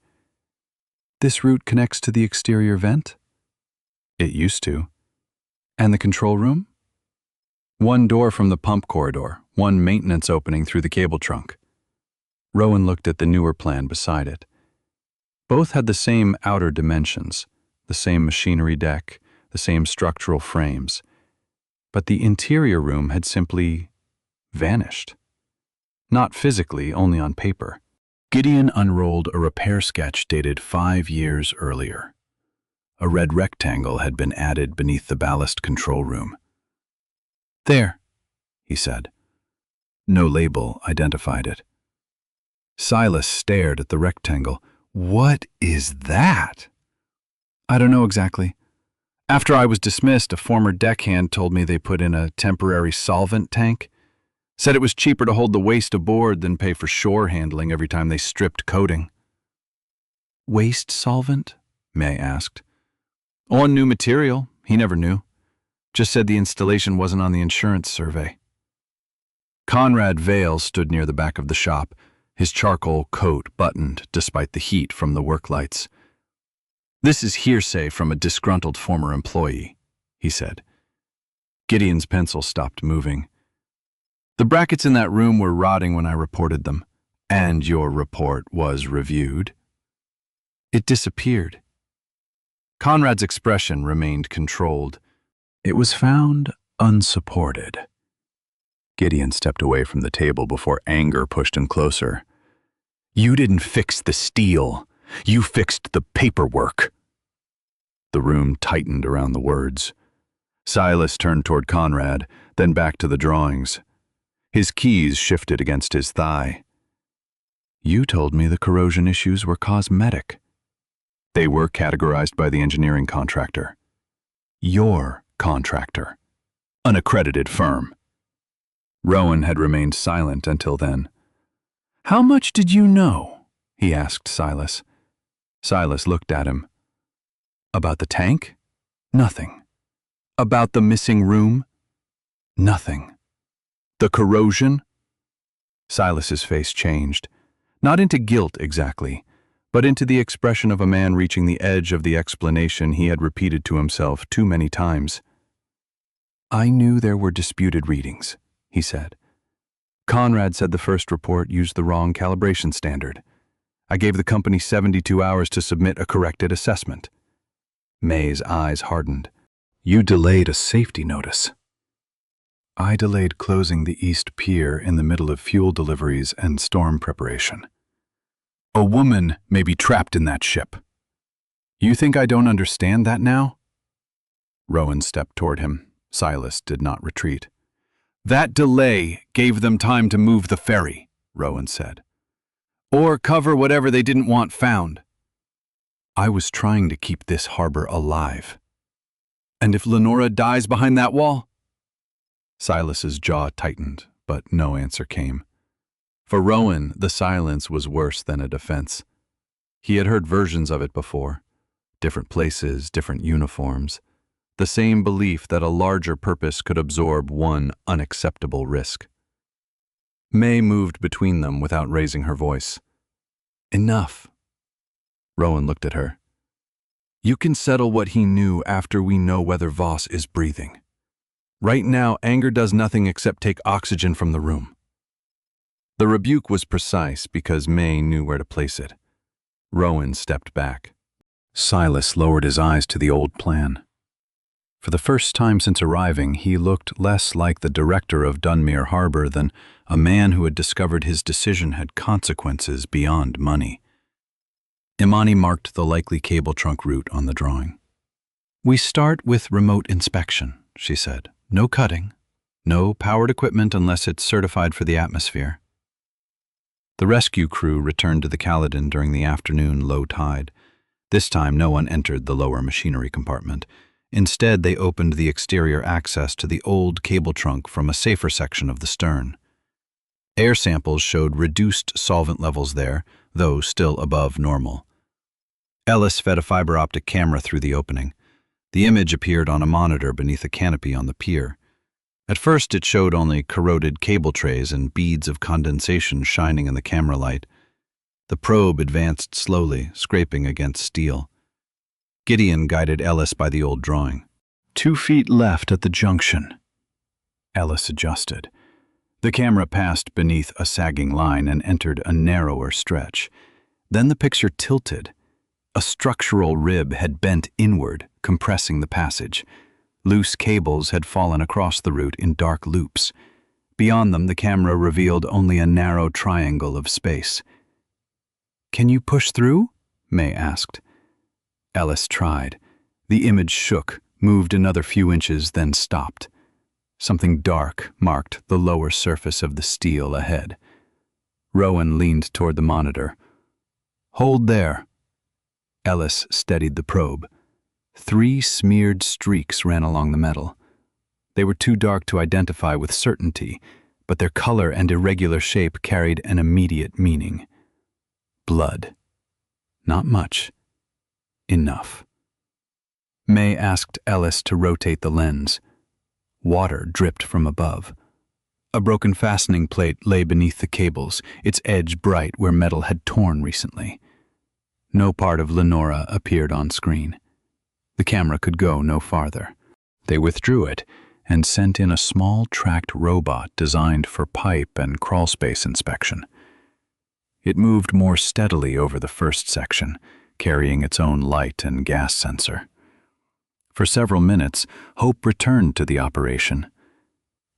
"This route connects to the exterior vent?" "It used to." "And the control room?" "One door from the pump corridor, one maintenance opening through the cable trunk." Rowan looked at the newer plan beside it. Both had the same outer dimensions, the same machinery deck, the same structural frames. But the interior room had simply vanished. Not physically, only on paper. Gideon unrolled a repair sketch dated 5 years earlier. A red rectangle had been added beneath the ballast control room. "There," he said. No label identified it. Silas stared at the rectangle. "What is that?" "I don't know exactly. After I was dismissed, a former deckhand told me they put in a temporary solvent tank. Said it was cheaper to hold the waste aboard than pay for shore handling every time they stripped coating." "Waste solvent?" May asked. "On new material. He never knew. Just said the installation wasn't on the insurance survey." Conrad Vale stood near the back of the shop, his charcoal coat buttoned despite the heat from the work lights. "This is hearsay from a disgruntled former employee," he said. Gideon's pencil stopped moving. "The brackets in that room were rotting when I reported them. And your report was reviewed?" "It disappeared." Conrad's expression remained controlled. "It was found unsupported." Gideon stepped away from the table before anger pushed him closer. "You didn't fix the steel. You fixed the paperwork." The room tightened around the words. Silas turned toward Conrad, then back to the drawings. His keys shifted against his thigh. "You told me the corrosion issues were cosmetic." "They were categorized by the engineering contractor." "Your contractor. An accredited firm." Rowan had remained silent until then. "How much did you know?" he asked Silas. Silas looked at him. "About the tank?" "Nothing." "About the missing room?" "Nothing." "The corrosion?" Silas's face changed, not into guilt exactly, but into the expression of a man reaching the edge of the explanation he had repeated to himself too many times. "I knew there were disputed readings," he said. "Conrad said the first report used the wrong calibration standard. I gave the company 72 hours to submit a corrected assessment." May's eyes hardened. "You delayed a safety notice." "I delayed closing the East Pier in the middle of fuel deliveries and storm preparation." "A woman may be trapped in that ship." "You think I don't understand that now?" Rowan stepped toward him. Silas did not retreat. "That delay gave them time to move the ferry," Rowan said. "Or cover whatever they didn't want found." "I was trying to keep this harbor alive." "And if Lenora dies behind that wall?" Silas's jaw tightened, but no answer came. For Rowan, the silence was worse than a defense. He had heard versions of it before. Different places, different uniforms. The same belief that a larger purpose could absorb one unacceptable risk. May moved between them without raising her voice. "Enough." Rowan looked at her. "You can settle what he knew after we know whether Voss is breathing. Right now, anger does nothing except take oxygen from the room." The rebuke was precise because May knew where to place it. Rowan stepped back. Silas lowered his eyes to the old plan. For the first time since arriving, he looked less like the director of Dunmere Harbor than a man who had discovered his decision had consequences beyond money. Imani marked the likely cable trunk route on the drawing. "We start with remote inspection," she said. "No cutting. No powered equipment unless it's certified for the atmosphere." The rescue crew returned to the Caledon during the afternoon low tide. This time no one entered the lower machinery compartment. Instead, they opened the exterior access to the old cable trunk from a safer section of the stern. Air samples showed reduced solvent levels there, though still above normal. Ellis fed a fiber optic camera through the opening. The image appeared on a monitor beneath a canopy on the pier. At first it showed only corroded cable trays and beads of condensation shining in the camera light. The probe advanced slowly, scraping against steel. Gideon guided Ellis by the old drawing. 2 feet left at the junction. Ellis adjusted. The camera passed beneath a sagging line and entered a narrower stretch. Then the picture tilted. A structural rib had bent inward, compressing the passage. Loose cables had fallen across the route in dark loops. Beyond them, the camera revealed only a narrow triangle of space. "Can you push through?" May asked. Ellis tried. The image shook, moved another few inches, then stopped. Something dark marked the lower surface of the steel ahead. Rowan leaned toward the monitor. "Hold there." Ellis steadied the probe. 3 smeared streaks ran along the metal. They were too dark to identify with certainty, but their color and irregular shape carried an immediate meaning. Blood. Not much. Enough. May asked Ellis to rotate the lens. Water dripped from above. A broken fastening plate lay beneath the cables, its edge bright where metal had torn recently. No part of Lenora appeared on screen. The camera could go no farther. They withdrew it and sent in a small tracked robot designed for pipe and crawlspace inspection. It moved more steadily over the first section, carrying its own light and gas sensor. For several minutes, hope returned to the operation.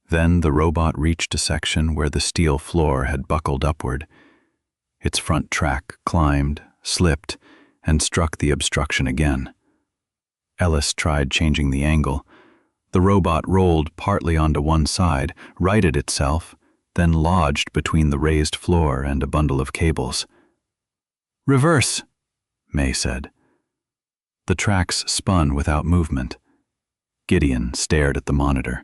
Then the robot reached a section where the steel floor had buckled upward. Its front track climbed, slipped, and struck the obstruction again. Ellis tried changing the angle. The robot rolled partly onto one side, righted itself, then lodged between the raised floor and a bundle of cables. "Reverse," May said. The tracks spun without movement. Gideon stared at the monitor.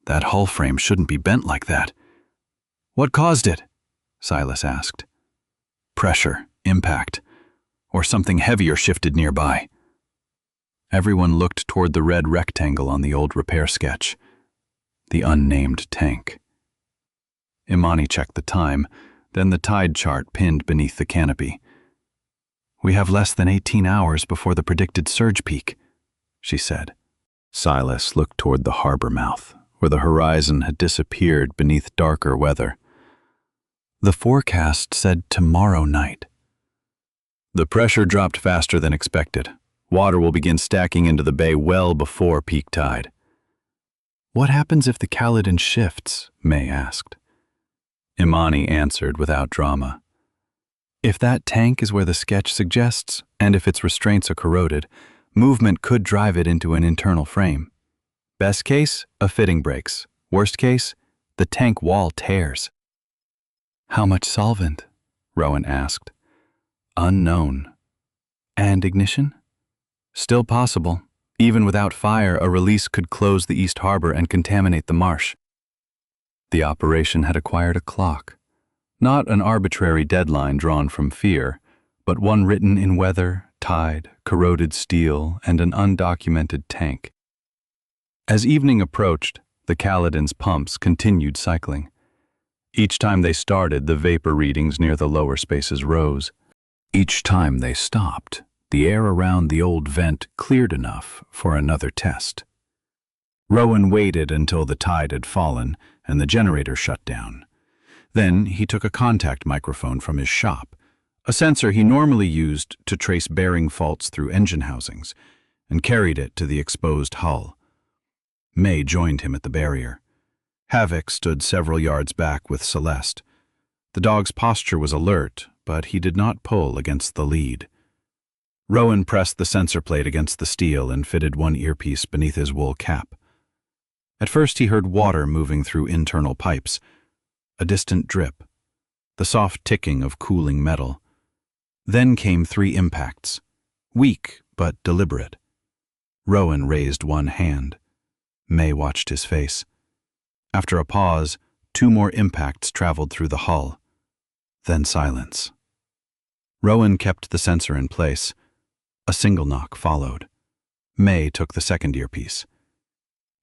"That hull frame shouldn't be bent like that." "What caused it?" Silas asked. "Pressure, impact, or something heavier shifted nearby." Everyone looked toward the red rectangle on the old repair sketch. The unnamed tank. Imani checked the time, then the tide chart pinned beneath the canopy. "We have less than 18 hours before the predicted surge peak," she said. Silas looked toward the harbor mouth, where the horizon had disappeared beneath darker weather. "The forecast said tomorrow night." "The pressure dropped faster than expected. Water will begin stacking into the bay well before peak tide." "What happens if the Caledon shifts?" May asked. Imani answered without drama. "If that tank is where the sketch suggests, and if its restraints are corroded, movement could drive it into an internal frame. Best case, a fitting breaks. Worst case, the tank wall tears." "How much solvent?" Rowan asked. "Unknown." "And ignition?" "Still possible. Even without fire, a release could close the East Harbor and contaminate the marsh." The operation had acquired a clock. Not an arbitrary deadline drawn from fear, but one written in weather, tide, corroded steel, and an undocumented tank. As evening approached, the Caledon's pumps continued cycling. Each time they started, the vapor readings near the lower spaces rose. Each time they stopped, the air around the old vent cleared enough for another test. Rowan waited until the tide had fallen and the generator shut down. Then he took a contact microphone from his shop, a sensor he normally used to trace bearing faults through engine housings, and carried it to the exposed hull. May joined him at the barrier. Havoc stood several yards back with Celeste. The dog's posture was alert, but he did not pull against the lead. Rowan pressed the sensor plate against the steel and fitted one earpiece beneath his wool cap. At first he heard water moving through internal pipes, a distant drip, the soft ticking of cooling metal. Then came 3 impacts, weak but deliberate. Rowan raised one hand. May watched his face. After a pause, 2 more impacts traveled through the hull. Then silence. Rowan kept the sensor in place. A single knock followed. May took the second earpiece.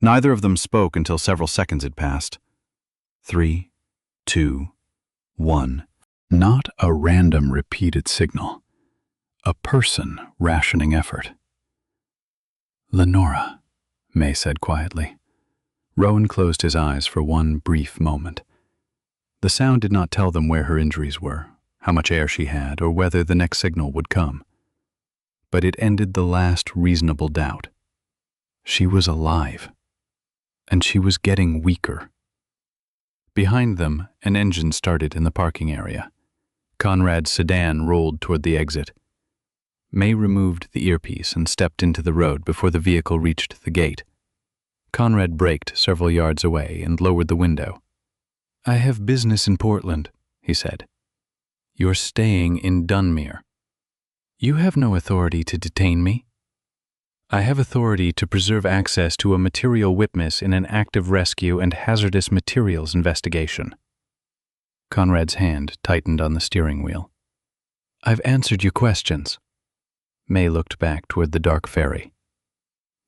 Neither of them spoke until several seconds had passed. 3, 2, 1. Not a random repeated signal. A person rationing effort. "Lenora," May said quietly. Rowan closed his eyes for one brief moment. The sound did not tell them where her injuries were, how much air she had, or whether the next signal would come. But it ended the last reasonable doubt. She was alive. And she was getting weaker. Behind them, an engine started in the parking area. Conrad's sedan rolled toward the exit. May removed the earpiece and stepped into the road before the vehicle reached the gate. Conrad braked several yards away and lowered the window. "I have business in Portland," he said. "You're staying in Dunmere. You have no authority to detain me. I have authority to preserve access to a material witness in an active rescue and hazardous materials investigation." Conrad's hand tightened on the steering wheel. "I've answered your questions." May looked back toward the dark ferry.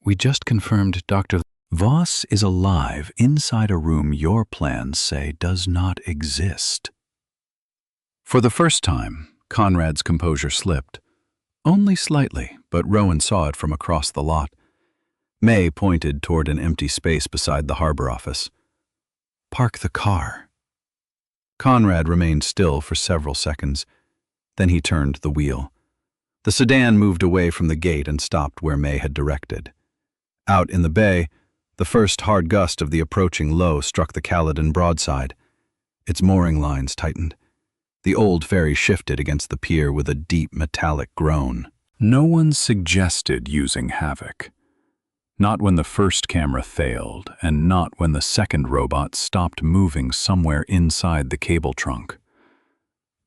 "We just confirmed Dr. Voss is alive inside a room your plans say does not exist." For the first time, Conrad's composure slipped. Only slightly, but Rowan saw it from across the lot. May pointed toward an empty space beside the harbor office. "Park the car." Conrad remained still for several seconds. Then he turned the wheel. The sedan moved away from the gate and stopped where May had directed. Out in the bay, the first hard gust of the approaching low struck the Caledon broadside. Its mooring lines tightened. The old ferry shifted against the pier with a deep metallic groan. No one suggested using Havoc. Not when the first camera failed, and not when the second robot stopped moving somewhere inside the cable trunk.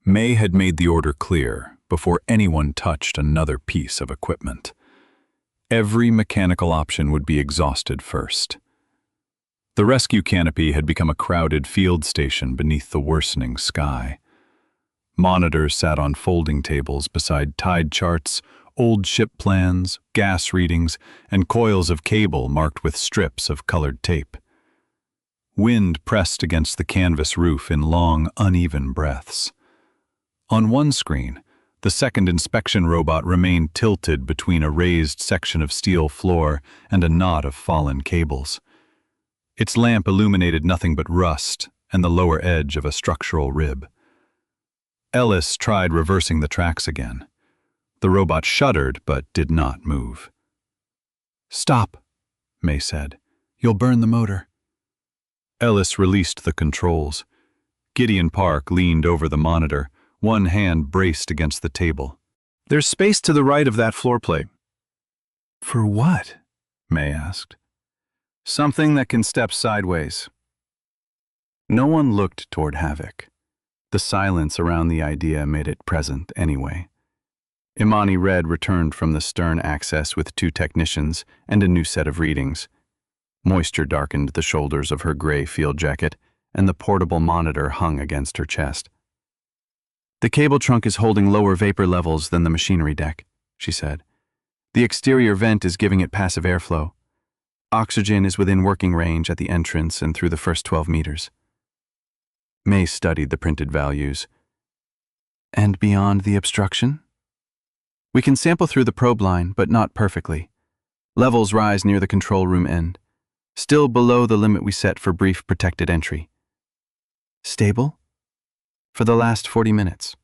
May had made the order clear before anyone touched another piece of equipment. Every mechanical option would be exhausted first. The rescue canopy had become a crowded field station beneath the worsening sky. Monitors sat on folding tables beside tide charts, old ship plans, gas readings, and coils of cable marked with strips of colored tape. Wind pressed against the canvas roof in long, uneven breaths. On one screen, the second inspection robot remained tilted between a raised section of steel floor and a knot of fallen cables. Its lamp illuminated nothing but rust and the lower edge of a structural rib. Ellis tried reversing the tracks again. The robot shuddered but did not move. "Stop," May said. "You'll burn the motor." Ellis released the controls. Gideon Park leaned over the monitor, one hand braced against the table. "There's space to the right of that floor plate." "For what?" May asked. "Something that can step sideways." No one looked toward Havoc. The silence around the idea made it present anyway. Imani Red returned from the stern access with 2 technicians and a new set of readings. Moisture darkened the shoulders of her gray field jacket, and the portable monitor hung against her chest. "The cable trunk is holding lower vapor levels than the machinery deck," she said. "The exterior vent is giving it passive airflow. Oxygen is within working range at the entrance and through the first 12 meters. May studied the printed values. "And beyond the obstruction?" "We can sample through the probe line, but not perfectly. Levels rise near the control room end. Still below the limit we set for brief protected entry." "Stable?" "For the last 40 minutes.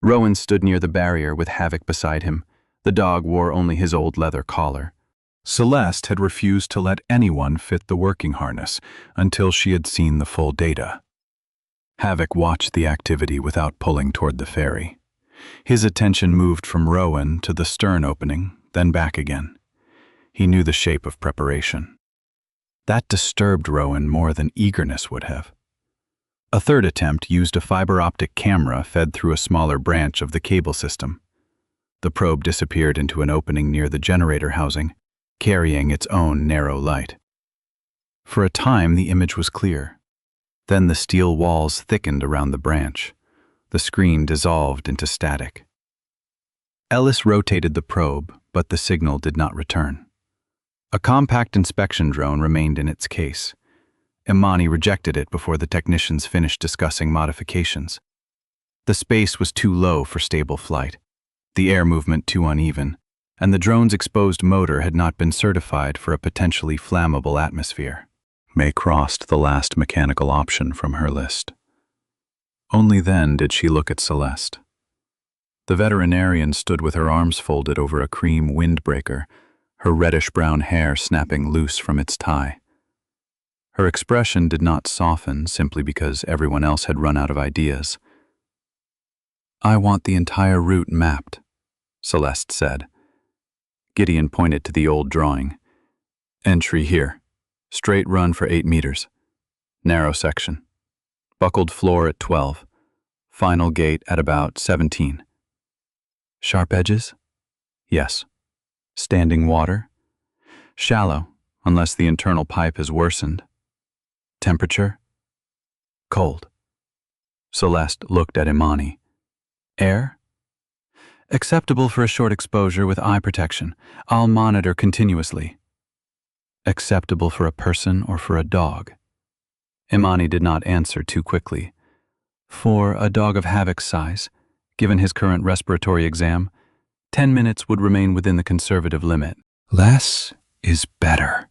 Rowan stood near the barrier with Havoc beside him. The dog wore only his old leather collar. Celeste had refused to let anyone fit the working harness until she had seen the full data. Havoc watched the activity without pulling toward the ferry. His attention moved from Rowan to the stern opening, then back again. He knew the shape of preparation. That disturbed Rowan more than eagerness would have. A third attempt used a fiber-optic camera fed through a smaller branch of the cable system. The probe disappeared into an opening near the generator housing, carrying its own narrow light. For a time, the image was clear. Then the steel walls thickened around the branch. The screen dissolved into static. Ellis rotated the probe, but the signal did not return. A compact inspection drone remained in its case. Imani rejected it before the technicians finished discussing modifications. The space was too low for stable flight, the air movement too uneven, and the drone's exposed motor had not been certified for a potentially flammable atmosphere. May crossed the last mechanical option from her list. Only then did she look at Celeste. The veterinarian stood with her arms folded over a cream windbreaker, her reddish-brown hair snapping loose from its tie. Her expression did not soften simply because everyone else had run out of ideas. "I want the entire route mapped," Celeste said. Gideon pointed to the old drawing. "Entry here. Straight run for 8 meters. Narrow section. Buckled floor at 12. Final gate at about 17. Sharp edges? Yes. Standing water? Shallow, unless the internal pipe has worsened. Temperature? Cold." Celeste looked at Imani. "Air? Acceptable for a short exposure with eye protection. I'll monitor continuously." Acceptable for a person or for a dog? Imani did not answer too quickly. For a dog of Havoc's size, given his current respiratory exam, 10 minutes would remain within the conservative limit. Less is better.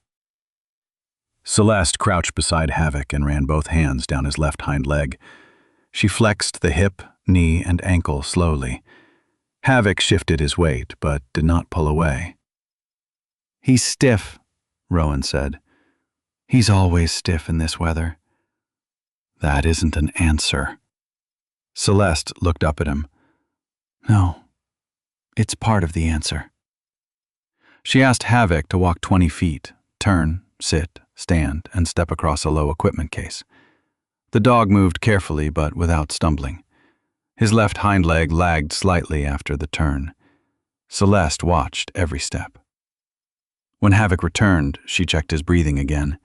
Celeste crouched beside Havoc and ran both hands down his left hind leg. She flexed the hip, knee, and ankle slowly. Havoc shifted his weight, but did not pull away. "He's stiff," Rowan said. "He's always stiff in this weather." "That isn't an answer." Celeste looked up at him. "No, it's part of the answer." She asked Havoc to walk 20 feet, turn, sit, stand, and step across a low equipment case. The dog moved carefully but without stumbling. His left hind leg lagged slightly after the turn. Celeste watched every step. When Havoc returned, she checked his breathing again.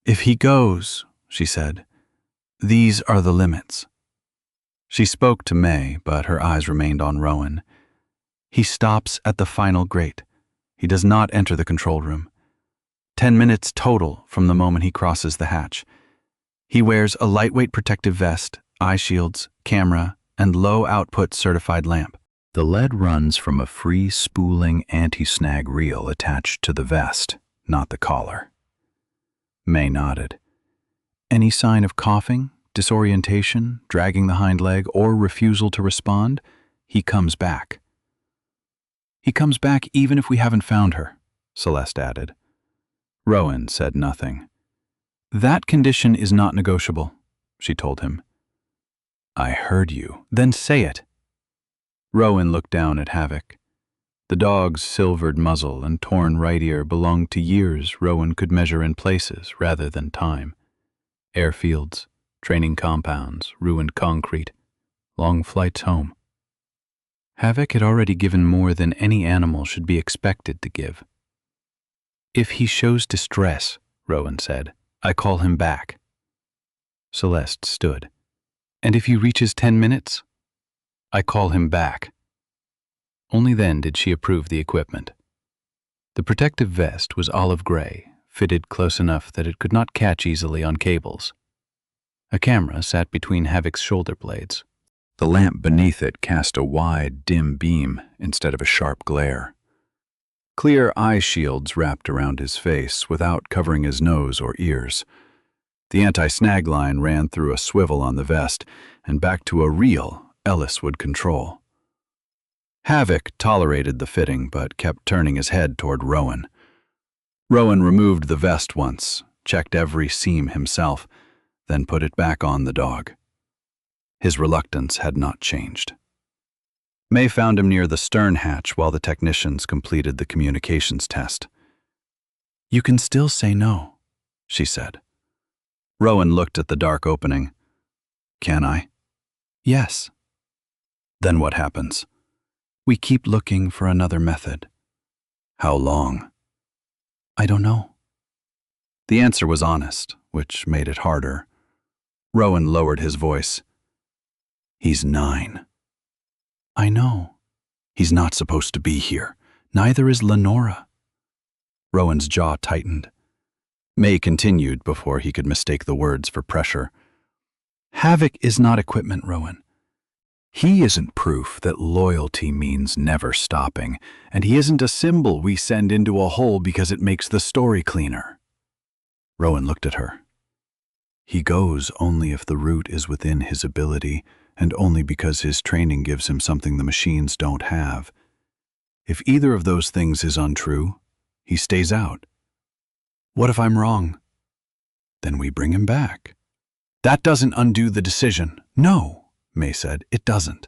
"If he goes," she said, "these are the limits." She spoke to May, but her eyes remained on Rowan. "He stops at the final grate. He does not enter the control room. 10 minutes total from the moment he crosses the hatch. He wears a lightweight protective vest, eye shields, camera, and low-output certified lamp. The lead runs from a free spooling anti-snag reel attached to the vest, not the collar." May nodded. "Any sign of coughing, disorientation, dragging the hind leg, or refusal to respond, he comes back." "He comes back even if we haven't found her," Celeste added. Rowan said nothing. "That condition is not negotiable," she told him. "I heard you. Then say it." Rowan looked down at Havoc. The dog's silvered muzzle and torn right ear belonged to years Rowan could measure in places rather than time. Airfields, training compounds, ruined concrete, long flights home. Havoc had already given more than any animal should be expected to give. "If he shows distress," Rowan said, "I call him back." Celeste stood. "And if he reaches 10 minutes?" "I call him back." Only then did she approve the equipment. The protective vest was olive gray, fitted close enough that it could not catch easily on cables. A camera sat between Havoc's shoulder blades. The lamp beneath it cast a wide, dim beam instead of a sharp glare. Clear eye shields wrapped around his face without covering his nose or ears. The anti-snag line ran through a swivel on the vest and back to a reel Ellis would control. Havoc tolerated the fitting but kept turning his head toward Rowan. Rowan removed the vest once, checked every seam himself, then put it back on the dog. His reluctance had not changed. May found him near the stern hatch while the technicians completed the communications test. "You can still say no," she said. Rowan looked at the dark opening. "Can I?" "Yes." "Then what happens?" "We keep looking for another method." "How long?" "I don't know." The answer was honest, which made it harder. Rowan lowered his voice. "He's 9. "I know. He's not supposed to be here. Neither is Lenora." Rowan's jaw tightened. May continued before he could mistake the words for pressure. "Havoc is not equipment, Rowan. He isn't proof that loyalty means never stopping, and he isn't a symbol we send into a hole because it makes the story cleaner." Rowan looked at her. "He goes only if the route is within his ability, and only because his training gives him something the machines don't have. If either of those things is untrue, he stays out. What if I'm wrong? Then we bring him back." "That doesn't undo the decision." "No," May said, "it doesn't."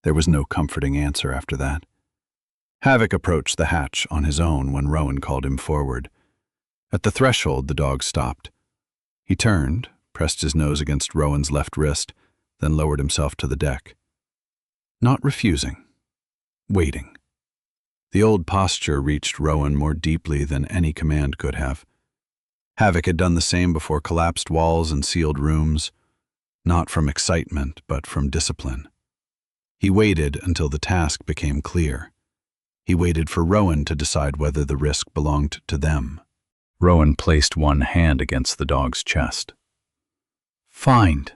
There was no comforting answer after that. Havoc approached the hatch on his own when Rowan called him forward. At the threshold, the dog stopped. He turned, pressed his nose against Rowan's left wrist, then lowered himself to the deck. Not refusing, waiting. The old posture reached Rowan more deeply than any command could have. Havoc had done the same before collapsed walls and sealed rooms, not from excitement, but from discipline. He waited until the task became clear. He waited for Rowan to decide whether the risk belonged to them. Rowan placed one hand against the dog's chest. "Find."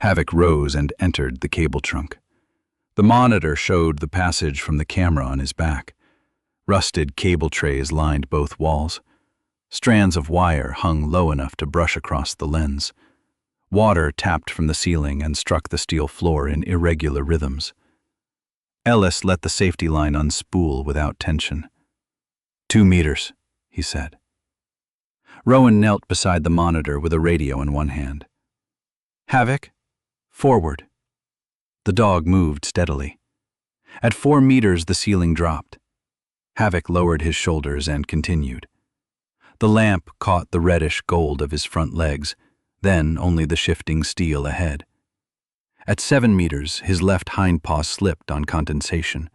Havoc rose and entered the cable trunk. The monitor showed the passage from the camera on his back. Rusted cable trays lined both walls. Strands of wire hung low enough to brush across the lens. Water tapped from the ceiling and struck the steel floor in irregular rhythms. Ellis let the safety line unspool without tension. 2 meters, he said. Rowan knelt beside the monitor with a radio in one hand. "Havoc, forward." The dog moved steadily. At 4 meters, the ceiling dropped. Havoc lowered his shoulders and continued. The lamp caught the reddish gold of his front legs, then only the shifting steel ahead. At 7 meters, his left hind paw slipped on condensation.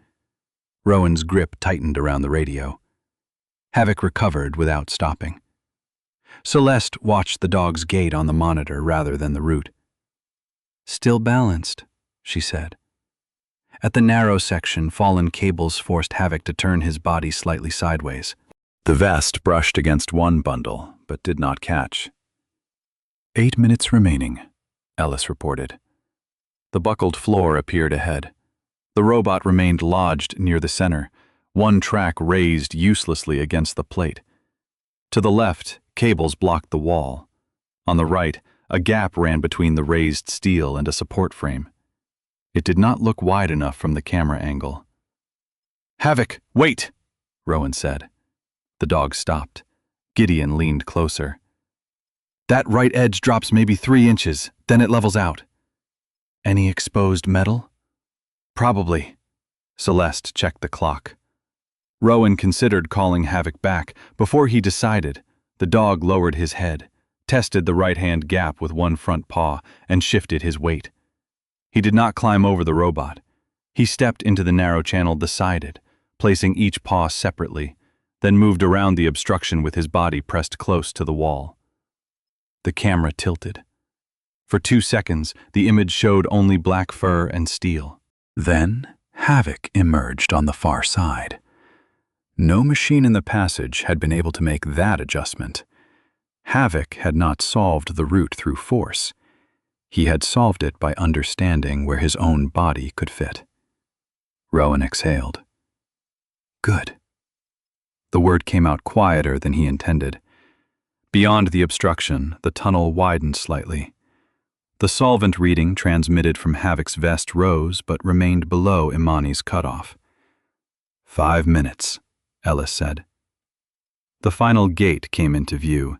Rowan's grip tightened around the radio. Havoc recovered without stopping. Celeste watched the dog's gait on the monitor rather than the route. "Still balanced," she said. At the narrow section, fallen cables forced Havoc to turn his body slightly sideways. The vest brushed against one bundle, but did not catch. 8 minutes remaining, Ellis reported. The buckled floor appeared ahead. The robot remained lodged near the center, one track raised uselessly against the plate. To the left, cables blocked the wall. On the right, a gap ran between the raised steel and a support frame. It did not look wide enough from the camera angle. "Havoc, wait!" Rowan said. The dog stopped. Gideon leaned closer. "That right edge drops maybe 3 inches, then it levels out." "Any exposed metal?" "Probably." Celeste checked the clock. Rowan considered calling Havoc back. Before he decided, the dog lowered his head, tested the right-hand gap with one front paw, and shifted his weight. He did not climb over the robot. He stepped into the narrow channel beside it, placing each paw separately, then moved around the obstruction with his body pressed close to the wall. The camera tilted. For 2 seconds, the image showed only black fur and steel. Then, Havoc emerged on the far side. No machine in the passage had been able to make that adjustment. Havoc had not solved the route through force. He had solved it by understanding where his own body could fit. Rowan exhaled. "Good." The word came out quieter than he intended. Beyond the obstruction, the tunnel widened slightly. The solvent reading transmitted from Havoc's vest rose but remained below Imani's cutoff. 5 minutes, Ellis said. The final gate came into view.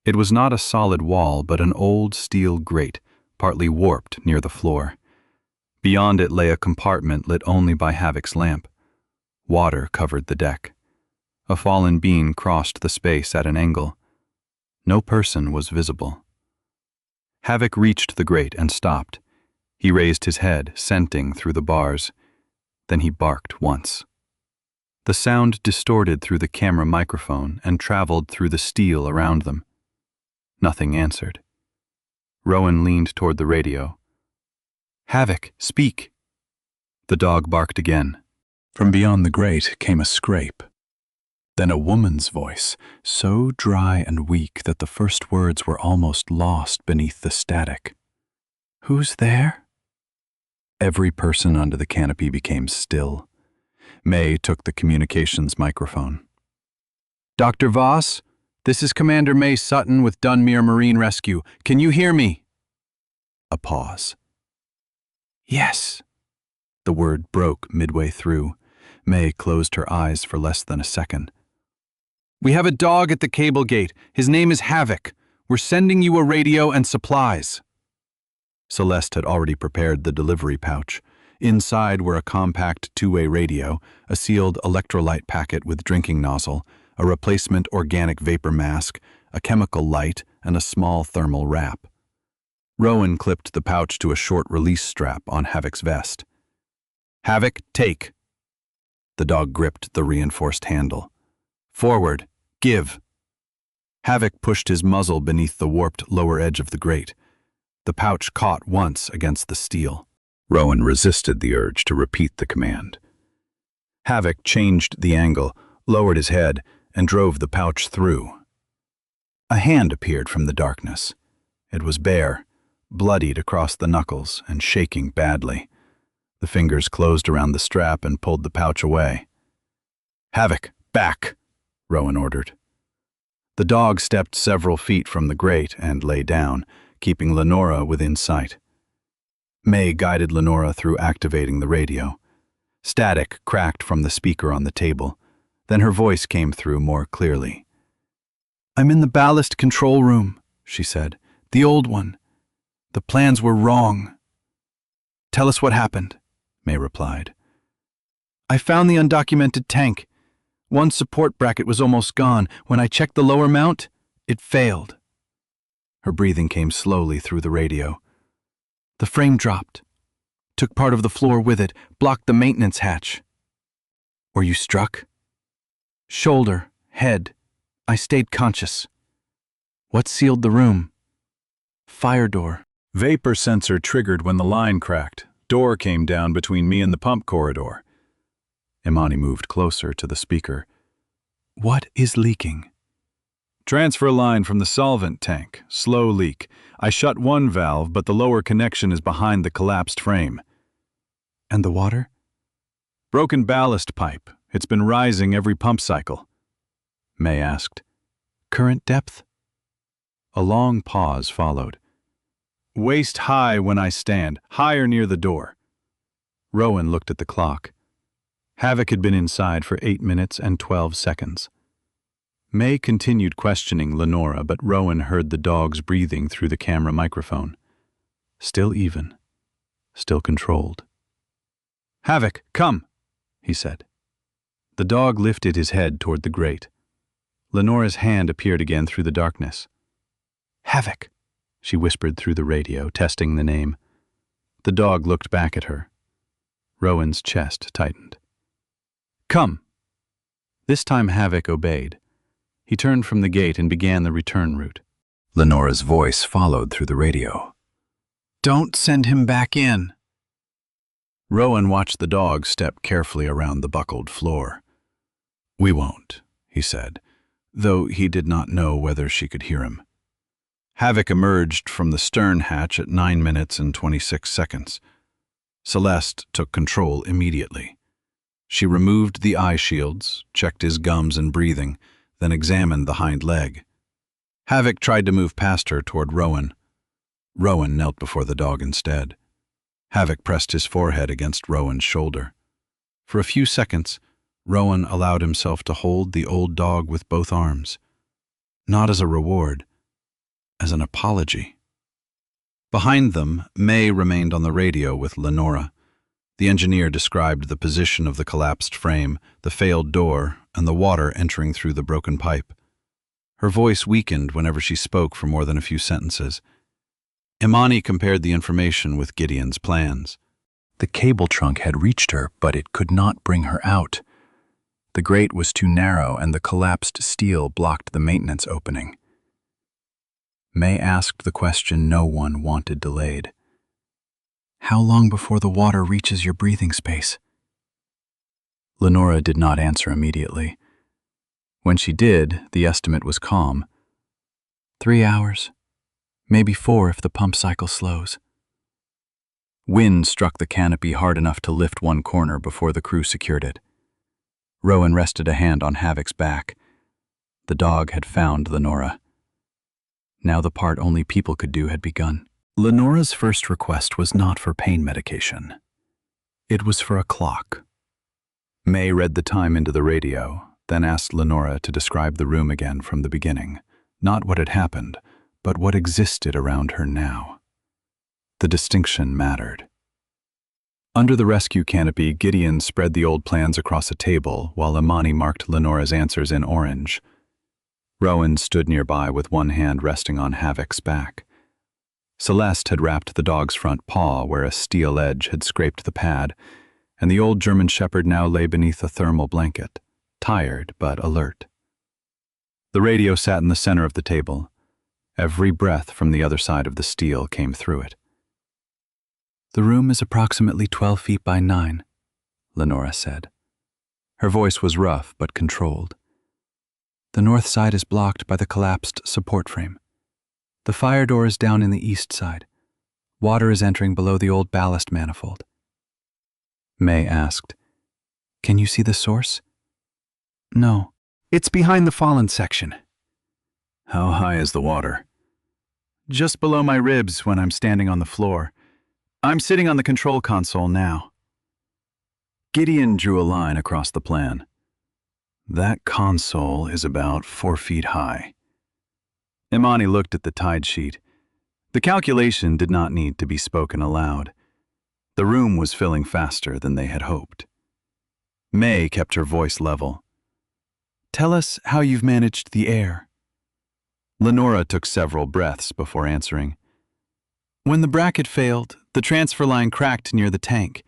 It was not a solid wall, but an old steel grate, partly warped near the floor. Beyond it lay a compartment lit only by Havoc's lamp. Water covered the deck. A fallen beam crossed the space at an angle. No person was visible. Havoc reached the grate and stopped. He raised his head, scenting through the bars. Then he barked once. The sound distorted through the camera microphone and traveled through the steel around them. Nothing answered. Rowan leaned toward the radio. "Havoc, speak." The dog barked again. From beyond the grate came a scrape. Then a woman's voice, so dry and weak that the first words were almost lost beneath the static. "Who's there?" Every person under the canopy became still. May took the communications microphone. "Dr. Voss, this is Commander May Sutton with Dunmere Marine Rescue. Can you hear me?" A pause. "Yes." The word broke midway through. May closed her eyes for less than a second. "We have a dog at the cable gate. His name is Havoc. We're sending you a radio and supplies." Celeste had already prepared the delivery pouch. Inside were a compact two-way radio, a sealed electrolyte packet with drinking nozzle, a replacement organic vapor mask, a chemical light, and a small thermal wrap. Rowan clipped the pouch to a short release strap on Havoc's vest. "Havoc, take." The dog gripped the reinforced handle. "Forward, give." Havoc pushed his muzzle beneath the warped lower edge of the grate. The pouch caught once against the steel. Rowan resisted the urge to repeat the command. Havoc changed the angle, lowered his head, and drove the pouch through. A hand appeared from the darkness. It was bare, bloodied across the knuckles and shaking badly. The fingers closed around the strap and pulled the pouch away. "Havoc, back," Rowan ordered. The dog stepped several feet from the grate and lay down, keeping Lenora within sight. May guided Lenora through activating the radio. Static cracked from the speaker on the table. Then her voice came through more clearly. "I'm in the ballast control room," she said. "The old one. The plans were wrong." "Tell us what happened," May replied. "I found the undocumented tank. One support bracket was almost gone. When I checked the lower mount, it failed." Her breathing came slowly through the radio. "The frame dropped. Took part of the floor with it, blocked the maintenance hatch." "Were you struck?" "Shoulder, head. I stayed conscious." "What sealed the room?" "Fire door." "Vapor sensor triggered when the line cracked. Door came down between me and the pump corridor." Imani moved closer to the speaker. "What is leaking?" "Transfer line from the solvent tank. Slow leak. I shut one valve, but the lower connection is behind the collapsed frame." "And the water?" "Broken ballast pipe. It's been rising every pump cycle." May asked. "Current depth?" A long pause followed. "Waist high when I stand, higher near the door." Rowan looked at the clock. Havoc had been inside for 8 minutes and 12 seconds. May continued questioning Lenora, but Rowan heard the dog's breathing through the camera microphone. Still even. Still controlled. "Havoc, come," he said. The dog lifted his head toward the grate. Lenora's hand appeared again through the darkness. "Havoc," she whispered through the radio, testing the name. The dog looked back at her. Rowan's chest tightened. "Come." This time Havoc obeyed. He turned from the gate and began the return route. Lenora's voice followed through the radio. "Don't send him back in." Rowan watched the dog step carefully around the buckled floor. "We won't," he said, though he did not know whether she could hear him. Havoc emerged from the stern hatch at 9 minutes and 26 seconds. Celeste took control immediately. She removed the eye shields, checked his gums and breathing, then examined the hind leg. Havoc tried to move past her toward Rowan. Rowan knelt before the dog instead. Havoc pressed his forehead against Rowan's shoulder. For a few seconds, Rowan allowed himself to hold the old dog with both arms. Not as a reward, as an apology. Behind them, May remained on the radio with Lenora. The engineer described the position of the collapsed frame, the failed door, and the water entering through the broken pipe. Her voice weakened whenever she spoke for more than a few sentences. Imani compared the information with Gideon's plans. The cable trunk had reached her, but it could not bring her out. The grate was too narrow, and the collapsed steel blocked the maintenance opening. May asked the question no one wanted delayed. "How long before the water reaches your breathing space?" Lenora did not answer immediately. When she did, the estimate was calm. 3 hours, maybe 4 if the pump cycle slows. Wind struck the canopy hard enough to lift one corner before the crew secured it. Rowan rested a hand on Havoc's back. The dog had found Lenora. Now the part only people could do had begun. Lenora's first request was not for pain medication. It was for a clock. May read the time into the radio, then asked Lenora to describe the room again from the beginning, not what had happened, but what existed around her now. The distinction mattered. Under the rescue canopy, Gideon spread the old plans across a table while Imani marked Lenora's answers in orange. Rowan stood nearby with one hand resting on Havoc's back. Celeste had wrapped the dog's front paw where a steel edge had scraped the pad, and the old German shepherd now lay beneath a thermal blanket, tired but alert. The radio sat in the center of the table. Every breath from the other side of the steel came through it. "The room is approximately 12 feet by 9, Lenora said. Her voice was rough but controlled. The north side is blocked by the collapsed support frame. The fire door is down in the east side. Water is entering below the old ballast manifold." May asked, "Can you see the source?" "No. It's behind the fallen section." "How high is the water?" "Just below my ribs when I'm standing on the floor. I'm sitting on the control console now." Gideon drew a line across the plan. "That console is about 4 feet high." Imani looked at the tide sheet. The calculation did not need to be spoken aloud. The room was filling faster than they had hoped. May kept her voice level. "Tell us how you've managed the air." Lenora took several breaths before answering. "When the bracket failed, the transfer line cracked near the tank.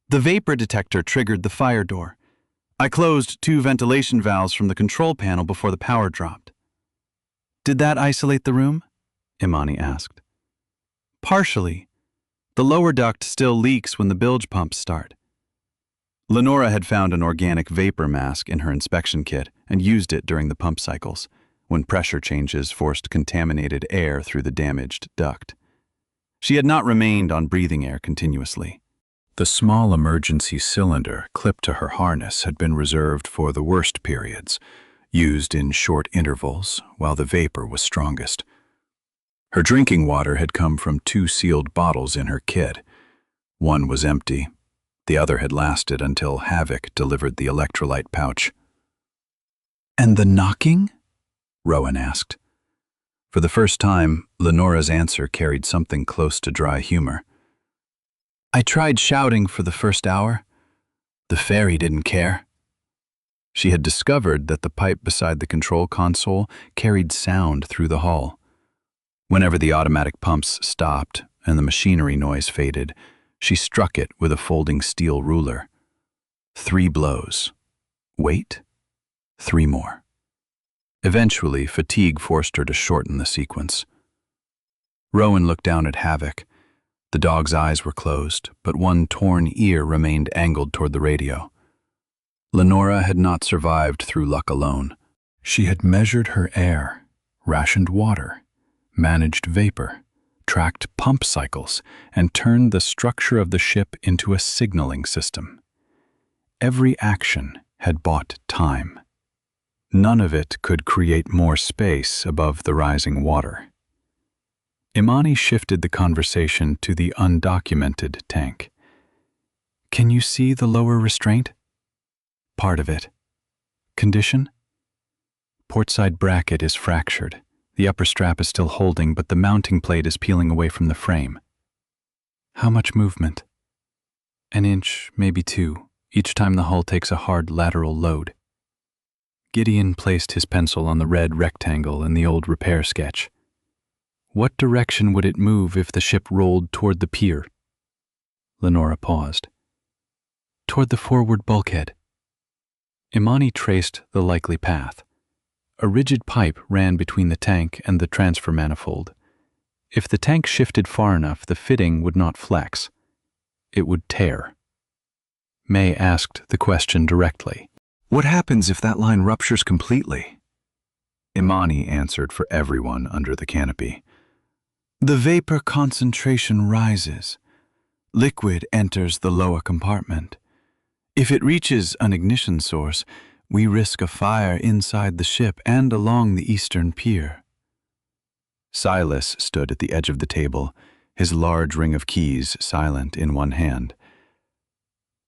The vapor detector triggered the fire door. I closed 2 ventilation valves from the control panel before the power dropped." "Did that isolate the room?" Imani asked. "Partially. The lower duct still leaks when the bilge pumps start." Lenora had found an organic vapor mask in her inspection kit and used it during the pump cycles, when pressure changes forced contaminated air through the damaged duct. She had not remained on breathing air continuously. The small emergency cylinder clipped to her harness had been reserved for the worst periods, used in short intervals while the vapor was strongest. Her drinking water had come from 2 sealed bottles in her kit. One was empty. The other had lasted until Havoc delivered the electrolyte pouch. "And the knocking?" Rowan asked. For the first time, Lenora's answer carried something close to dry humor. "I tried shouting for the first hour. The ferry didn't care." She had discovered that the pipe beside the control console carried sound through the hull. Whenever the automatic pumps stopped and the machinery noise faded, she struck it with a folding steel ruler. 3 blows. Wait. 3 more. Eventually, fatigue forced her to shorten the sequence. Rowan looked down at Havoc. The dog's eyes were closed, but one torn ear remained angled toward the radio. Lenora had not survived through luck alone. She had measured her air, rationed water, managed vapor, tracked pump cycles, and turned the structure of the ship into a signaling system. Every action had bought time. None of it could create more space above the rising water. Imani shifted the conversation to the undocumented tank. "Can you see the lower restraint?" "Part of it." "Condition?" "Portside bracket is fractured. The upper strap is still holding, but the mounting plate is peeling away from the frame. How much movement? An inch, maybe 2, each time the hull takes a hard lateral load. Gideon placed his pencil on the red rectangle in the old repair sketch. What direction would it move if the ship rolled toward the pier? Lenora paused. Toward the forward bulkhead. Imani traced the likely path. A rigid pipe ran between the tank and the transfer manifold. If the tank shifted far enough, the fitting would not flex. It would tear. May asked the question directly. What happens if that line ruptures completely? Imani answered for everyone under the canopy. The vapor concentration rises. Liquid enters the lower compartment. If it reaches an ignition source, we risk a fire inside the ship and along the eastern pier. Silas stood at the edge of the table, his large ring of keys silent in one hand.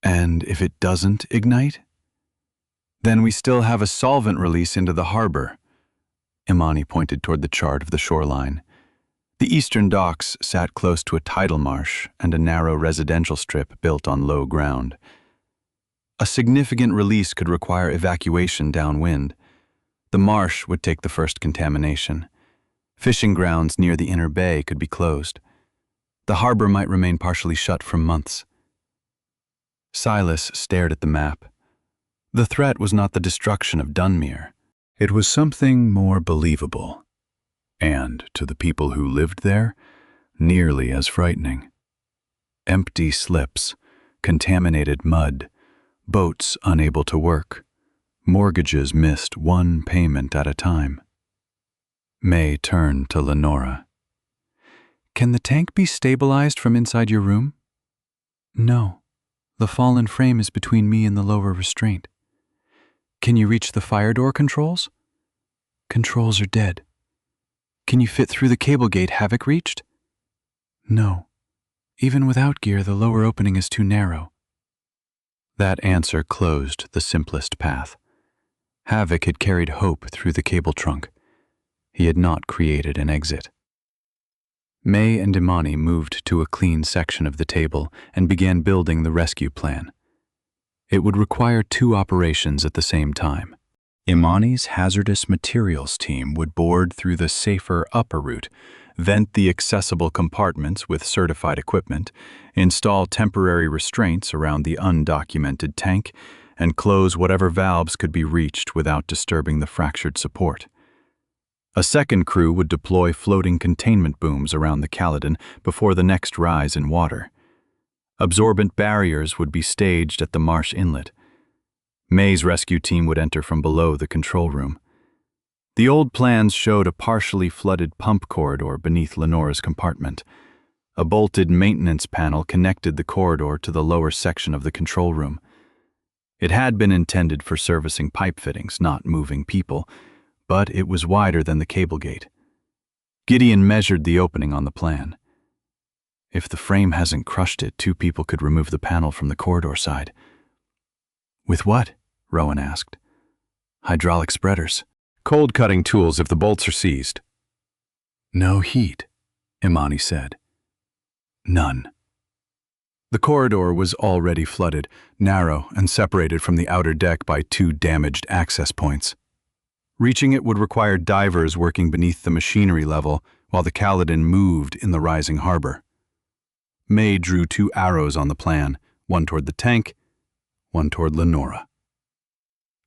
And if it doesn't ignite? Then we still have a solvent release into the harbor. Imani pointed toward the chart of the shoreline. The eastern docks sat close to a tidal marsh and a narrow residential strip built on low ground. A significant release could require evacuation downwind. The marsh would take the first contamination. Fishing grounds near the inner bay could be closed. The harbor might remain partially shut for months. Silas stared at the map. The threat was not the destruction of Dunmere. It was something more believable. And, to the people who lived there, nearly as frightening. Empty slips, contaminated mud, boats unable to work, mortgages missed one payment at a time. May turned to Lenora. Can the tank be stabilized from inside your room? No. The fallen frame is between me and the lower restraint. Can you reach the fire door controls? Controls are dead. Can you fit through the cable gate Havoc reached? No. Even without gear, the lower opening is too narrow. That answer closed the simplest path. Havoc had carried hope through the cable trunk. He had not created an exit. May and Imani moved to a clean section of the table and began building the rescue plan. It would require 2 operations at the same time. Imani's hazardous materials team would board through the safer upper route, vent the accessible compartments with certified equipment, install temporary restraints around the undocumented tank, and close whatever valves could be reached without disturbing the fractured support. A second crew would deploy floating containment booms around the Caledon before the next rise in water. Absorbent barriers would be staged at the marsh inlet. May's rescue team would enter from below the control room. The old plans showed a partially flooded pump corridor beneath Lenora's compartment. A bolted maintenance panel connected the corridor to the lower section of the control room. It had been intended for servicing pipe fittings, not moving people, but it was wider than the cable gate. Gideon measured the opening on the plan. If the frame hasn't crushed it, 2 people could remove the panel from the corridor side. With what? Rowan asked. Hydraulic spreaders. Cold cutting tools if the bolts are seized. No heat, Imani said. None. The corridor was already flooded, narrow and separated from the outer deck by 2 damaged access points. Reaching it would require divers working beneath the machinery level while the Caledon moved in the rising harbor. May drew 2 arrows on the plan, one toward the tank, one toward Lenora.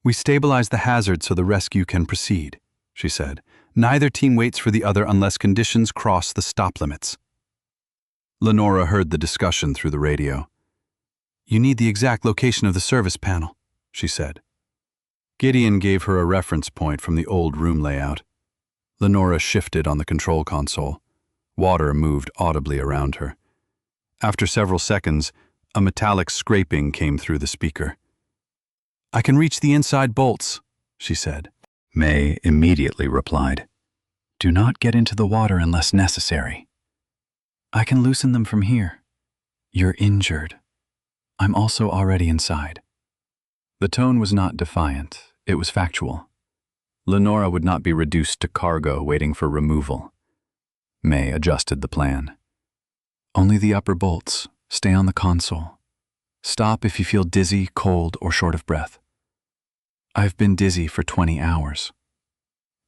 We stabilize the hazard so the rescue can proceed, she said. Neither team waits for the other unless conditions cross the stop limits. Lenora heard the discussion through the radio. You need the exact location of the service panel, she said. Gideon gave her a reference point from the old room layout. Lenora shifted on the control console. Water moved audibly around her. After several seconds, a metallic scraping came through the speaker. I can reach the inside bolts, she said. May immediately replied, Do not get into the water unless necessary. I can loosen them from here. You're injured. I'm also already inside. The tone was not defiant, it was factual. Lenora would not be reduced to cargo waiting for removal. May adjusted the plan. Only the upper bolts. Stay on the console. Stop if you feel dizzy, cold, or short of breath. I've been dizzy for 20 hours.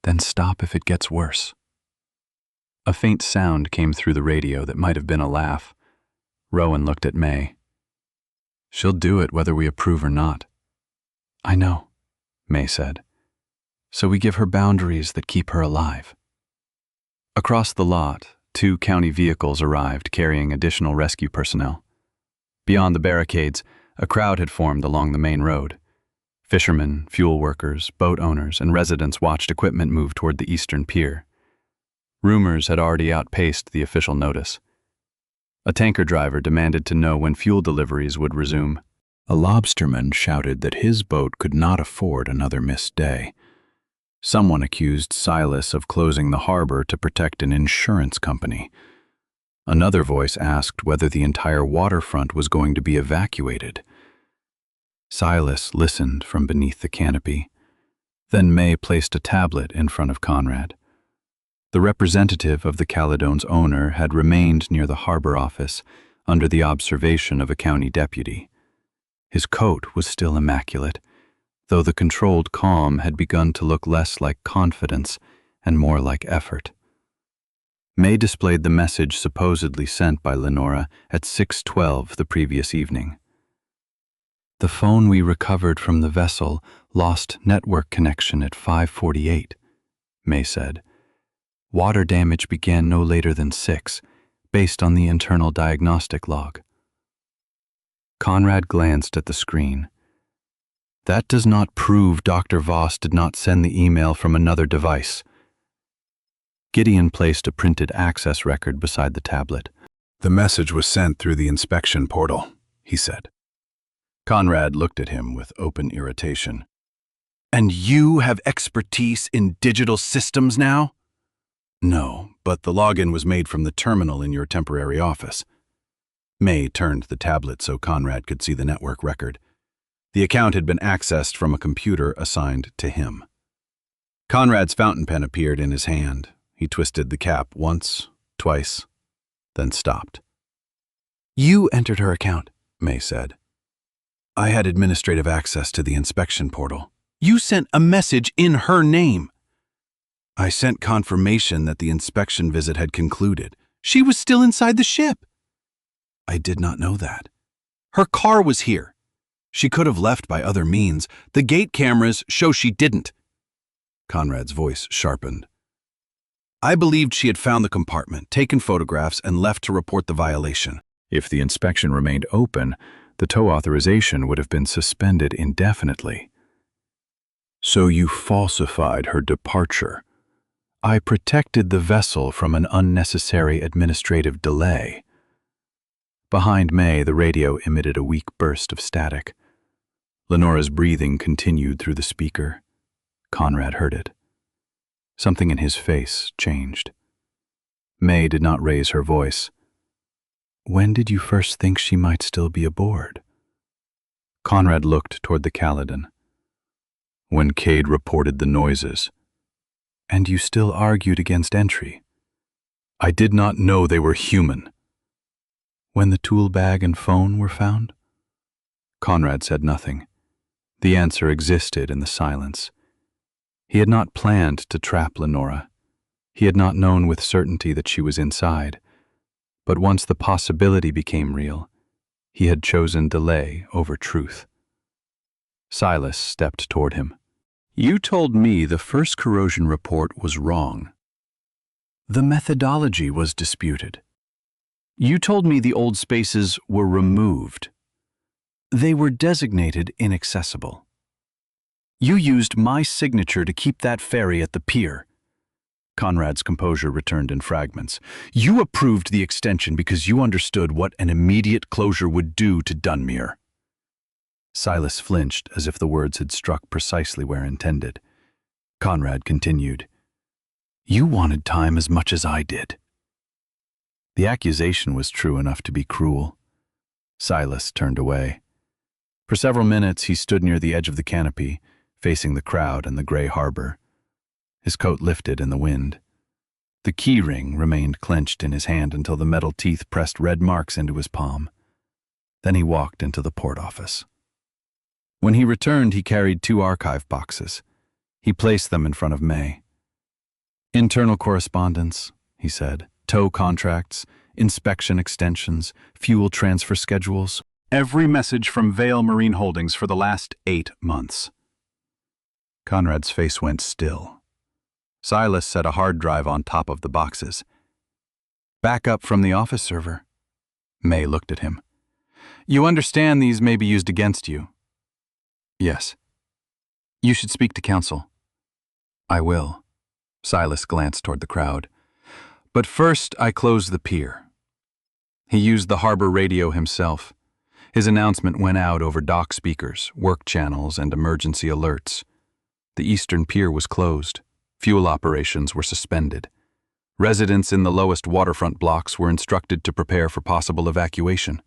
Then stop if it gets worse. A faint sound came through the radio that might have been a laugh. Rowan looked at May. She'll do it whether we approve or not. I know, May said. So we give her boundaries that keep her alive. Across the lot, 2 county vehicles arrived carrying additional rescue personnel. Beyond the barricades, a crowd had formed along the main road. Fishermen, fuel workers, boat owners, and residents watched equipment move toward the eastern pier. Rumors had already outpaced the official notice. A tanker driver demanded to know when fuel deliveries would resume. A lobsterman shouted that his boat could not afford another missed day. Someone accused Silas of closing the harbor to protect an insurance company. Another voice asked whether the entire waterfront was going to be evacuated. Silas listened from beneath the canopy. Then May placed a tablet in front of Conrad. The representative of the Caledon's owner had remained near the harbor office under the observation of a county deputy. His coat was still immaculate, though the controlled calm had begun to look less like confidence and more like effort. May displayed the message supposedly sent by Lenora at 6:12 the previous evening. The phone we recovered from the vessel lost network connection at 5:48, May said. Water damage began no later than 6, based on the internal diagnostic log. Conrad glanced at the screen. That does not prove Dr. Voss did not send the email from another device. Gideon placed a printed access record beside the tablet. The message was sent through the inspection portal, he said. Conrad looked at him with open irritation. And you have expertise in digital systems now? No, but the login was made from the terminal in your temporary office. May turned the tablet so Conrad could see the network record. The account had been accessed from a computer assigned to him. Conrad's fountain pen appeared in his hand. He twisted the cap once, twice, then stopped. You entered her account, May said. I had administrative access to the inspection portal. You sent a message in her name. I sent confirmation that the inspection visit had concluded. She was still inside the ship. I did not know that. Her car was here. She could have left by other means. The gate cameras show she didn't. Conrad's voice sharpened. I believed she had found the compartment, taken photographs, and left to report the violation. If the inspection remained open, the tow authorization would have been suspended indefinitely. So you falsified her departure. I protected the vessel from an unnecessary administrative delay. Behind May, the radio emitted a weak burst of static. Lenora's breathing continued through the speaker. Conrad heard it. Something in his face changed. May did not raise her voice. When did you first think she might still be aboard? Conrad looked toward the Caledon. When Cade reported the noises. And you still argued against entry. I did not know they were human. When the tool bag and phone were found? Conrad said nothing. The answer existed in the silence. He had not planned to trap Lenora. He had not known with certainty that she was inside. But once the possibility became real, he had chosen delay over truth. Silas stepped toward him. You told me the first corrosion report was wrong. The methodology was disputed. You told me the old spaces were removed. They were designated inaccessible. You used my signature to keep that ferry at the pier. Conrad's composure returned in fragments. You approved the extension because you understood what an immediate closure would do to Dunmere. Silas flinched as if the words had struck precisely where intended. Conrad continued. You wanted time as much as I did. The accusation was true enough to be cruel. Silas turned away. For several minutes he stood near the edge of the canopy, facing the crowd and the gray harbor. His coat lifted in the wind. The key ring remained clenched in his hand until the metal teeth pressed red marks into his palm. Then he walked into the port office. When he returned, he carried 2 archive boxes. He placed them in front of May. "Internal correspondence," he said, "tow contracts, inspection extensions, fuel transfer schedules. Every message from Vale Marine Holdings for the last 8 months. Conrad's face went still. Silas set a hard drive on top of the boxes. "Backup from the office server." May looked at him. "You understand these may be used against you?" "Yes." "You should speak to counsel." "I will." Silas glanced toward the crowd. "But first, I close the pier." He used the harbor radio himself. His announcement went out over dock speakers, work channels, and emergency alerts. The eastern pier was closed. Fuel operations were suspended. Residents in the lowest waterfront blocks were instructed to prepare for possible evacuation.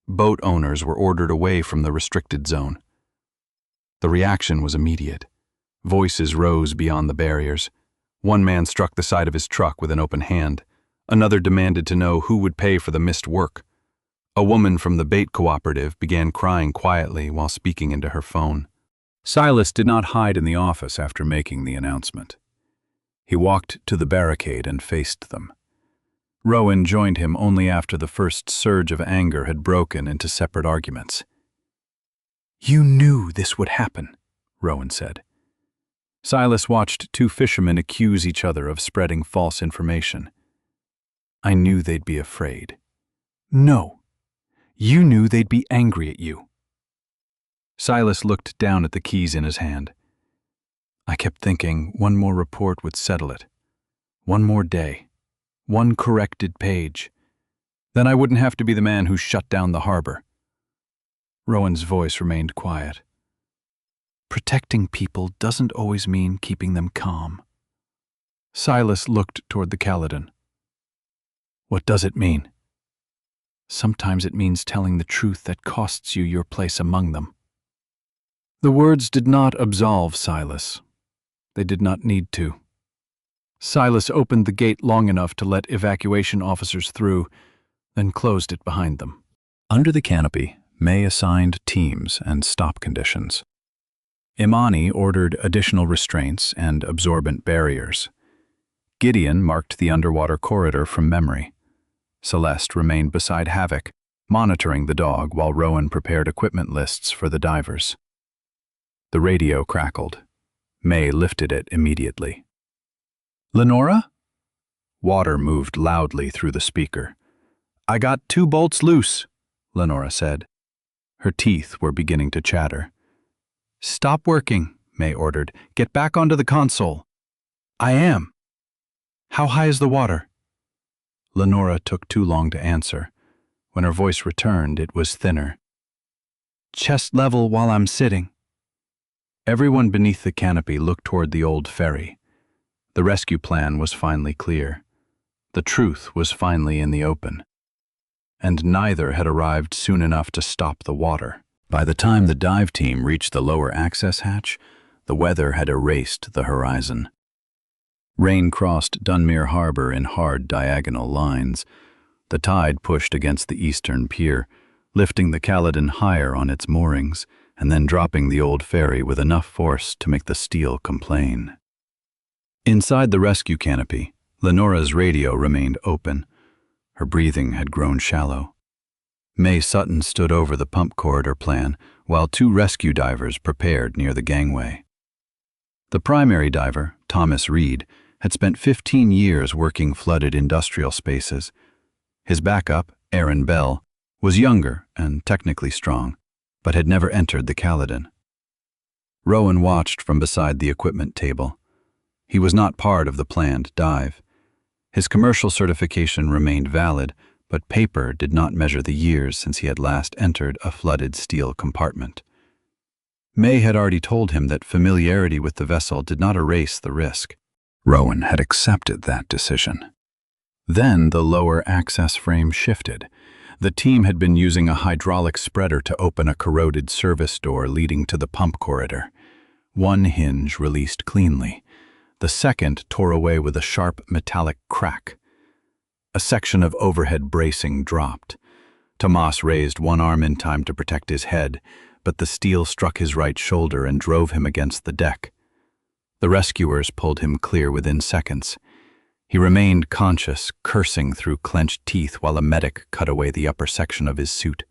Boat owners were ordered away from the restricted zone. The reaction was immediate. Voices rose beyond the barriers. One man struck the side of his truck with an open hand. Another demanded to know who would pay for the missed work. A woman from the bait cooperative began crying quietly while speaking into her phone. Silas did not hide in the office after making the announcement. He walked to the barricade and faced them. Rowan joined him only after the first surge of anger had broken into separate arguments. "You knew this would happen," Rowan said. Silas watched 2 fishermen accuse each other of spreading false information. "I knew they'd be afraid." "No, you knew they'd be angry at you." Silas looked down at the keys in his hand. "I kept thinking one more report would settle it. One more day. One corrected page. Then I wouldn't have to be the man who shut down the harbor." Rowan's voice remained quiet. "Protecting people doesn't always mean keeping them calm." Silas looked toward the Caledon. "What does it mean?" "Sometimes it means telling the truth that costs you your place among them." The words did not absolve Silas. They did not need to. Silas opened the gate long enough to let evacuation officers through, then closed it behind them. Under the canopy, May assigned teams and stop conditions. Imani ordered additional restraints and absorbent barriers. Gideon marked the underwater corridor from memory. Celeste remained beside Havoc, monitoring the dog while Rowan prepared equipment lists for the divers. The radio crackled. May lifted it immediately. "Lenora?" Water moved loudly through the speaker. "I got 2 bolts loose," Lenora said. Her teeth were beginning to chatter. "Stop working," May ordered. "Get back onto the console." "I am." "How high is the water?" Lenora took too long to answer. When her voice returned, it was thinner. "Chest level while I'm sitting." Everyone beneath the canopy looked toward the old ferry. The rescue plan was finally clear. The truth was finally in the open. And neither had arrived soon enough to stop the water. By the time the dive team reached the lower access hatch, the weather had erased the horizon. Rain crossed Dunmere harbor in hard diagonal lines. The tide pushed against the eastern pier, lifting the Caledon higher on its moorings, and then dropping the old ferry with enough force to make the steel complain. Inside the rescue canopy, Lenora's radio remained open. Her breathing had grown shallow. May Sutton stood over the pump corridor plan while 2 rescue divers prepared near the gangway. The primary diver, Thomas Reed, had spent 15 years working flooded industrial spaces. His backup, Aaron Bell, was younger and technically strong, but had never entered the Caledon. Rowan watched from beside the equipment table. He was not part of the planned dive. His commercial certification remained valid, but paper did not measure the years since he had last entered a flooded steel compartment. May had already told him that familiarity with the vessel did not erase the risk. Rowan had accepted that decision. Then the lower access frame shifted. The team had been using a hydraulic spreader to open a corroded service door leading to the pump corridor. One hinge released cleanly. The second tore away with a sharp metallic crack. A section of overhead bracing dropped. Tomas raised one arm in time to protect his head, but the steel struck his right shoulder and drove him against the deck. The rescuers pulled him clear within seconds. He remained conscious, cursing through clenched teeth while a medic cut away the upper section of his suit.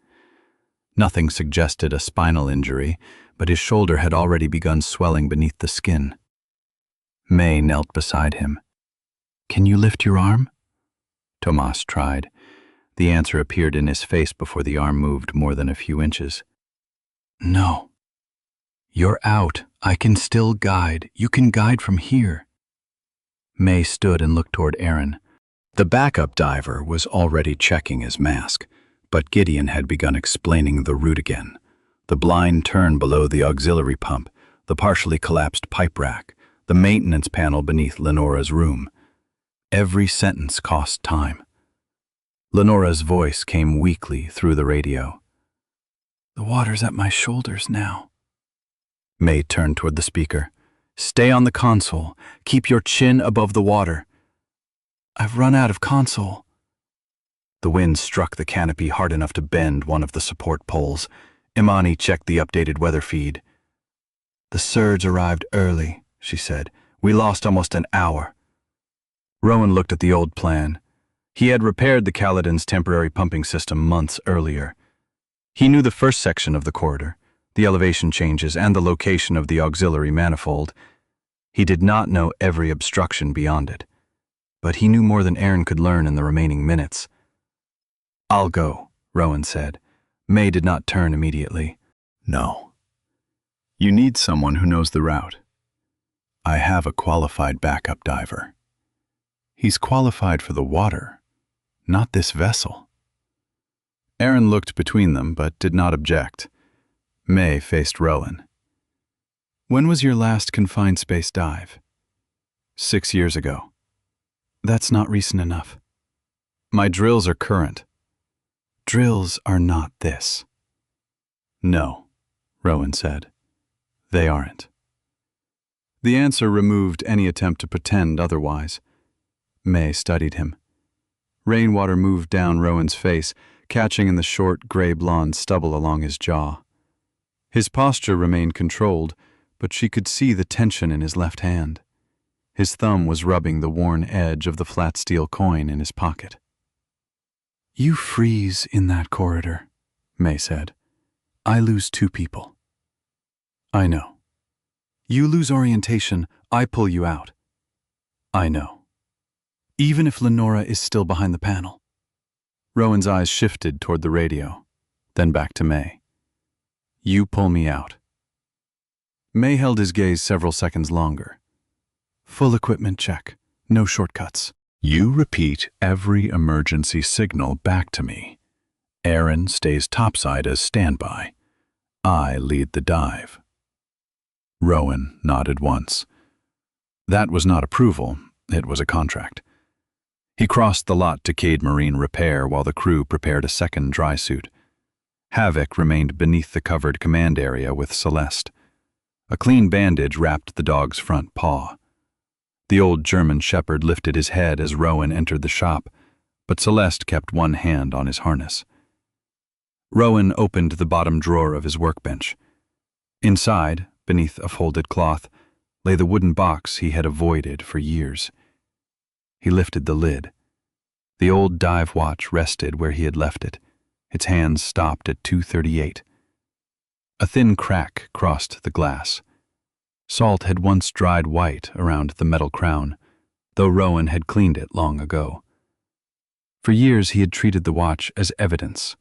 Nothing suggested a spinal injury, but his shoulder had already begun swelling beneath the skin. May knelt beside him. "Can you lift your arm?" Tomas tried. The answer appeared in his face before the arm moved more than a few inches. "No. You're out. I can still guide. You can guide from here." May stood and looked toward Aaron. The backup diver was already checking his mask, but Gideon had begun explaining the route again. The blind turn below the auxiliary pump, the partially collapsed pipe rack, the maintenance panel beneath Lenora's room. Every sentence cost time. Lenora's voice came weakly through the radio. "The water's at my shoulders now." May turned toward the speaker. "Stay on the console. Keep your chin above the water." "I've run out of console." The wind struck the canopy hard enough to bend one of the support poles. Imani checked the updated weather feed. "The surge arrived early," she said. "We lost almost an hour." Rowan looked at the old plan. He had repaired the Caledon's temporary pumping system months earlier. He knew the first section of the corridor, the elevation changes, and the location of the auxiliary manifold. He did not know every obstruction beyond it, but he knew more than Aaron could learn in the remaining minutes. "I'll go," Rowan said. May did not turn immediately. "No. You need someone who knows the route. I have a qualified backup diver. He's qualified for the water, not this vessel." Aaron looked between them, but did not object. May faced Rowan. "When was your last confined space dive?" 6 years ago. "That's not recent enough. My drills are current." "Drills are not this." "No," Rowan said. "They aren't." The answer removed any attempt to pretend otherwise. May studied him. Rainwater moved down Rowan's face, catching in the short, gray-blonde stubble along his jaw. His posture remained controlled, but she could see the tension in his left hand. His thumb was rubbing the worn edge of the flat steel coin in his pocket. "You freeze in that corridor," May said. "I lose 2 people." "I know." "You lose orientation, I pull you out." "I know." "Even if Lenora is still behind the panel." Rowan's eyes shifted toward the radio, then back to May. "You pull me out." May held his gaze several seconds longer. "Full equipment check. No shortcuts." "You repeat every emergency signal back to me. Aaron stays topside as standby. I lead the dive." Rowan nodded once. That was not approval, it was a contract. He crossed the lot to Cade Marine Repair while the crew prepared a second dry suit. Havoc remained beneath the covered command area with Celeste. A clean bandage wrapped the dog's front paw. The old German shepherd lifted his head as Rowan entered the shop, but Celeste kept one hand on his harness. Rowan opened the bottom drawer of his workbench. Inside, beneath a folded cloth, lay the wooden box he had avoided for years. He lifted the lid. The old dive watch rested where he had left it. Its hands stopped at 2:38. A thin crack crossed the glass. Salt had once dried white around the metal crown, though Rowan had cleaned it long ago. For years he had treated the watch as evidence,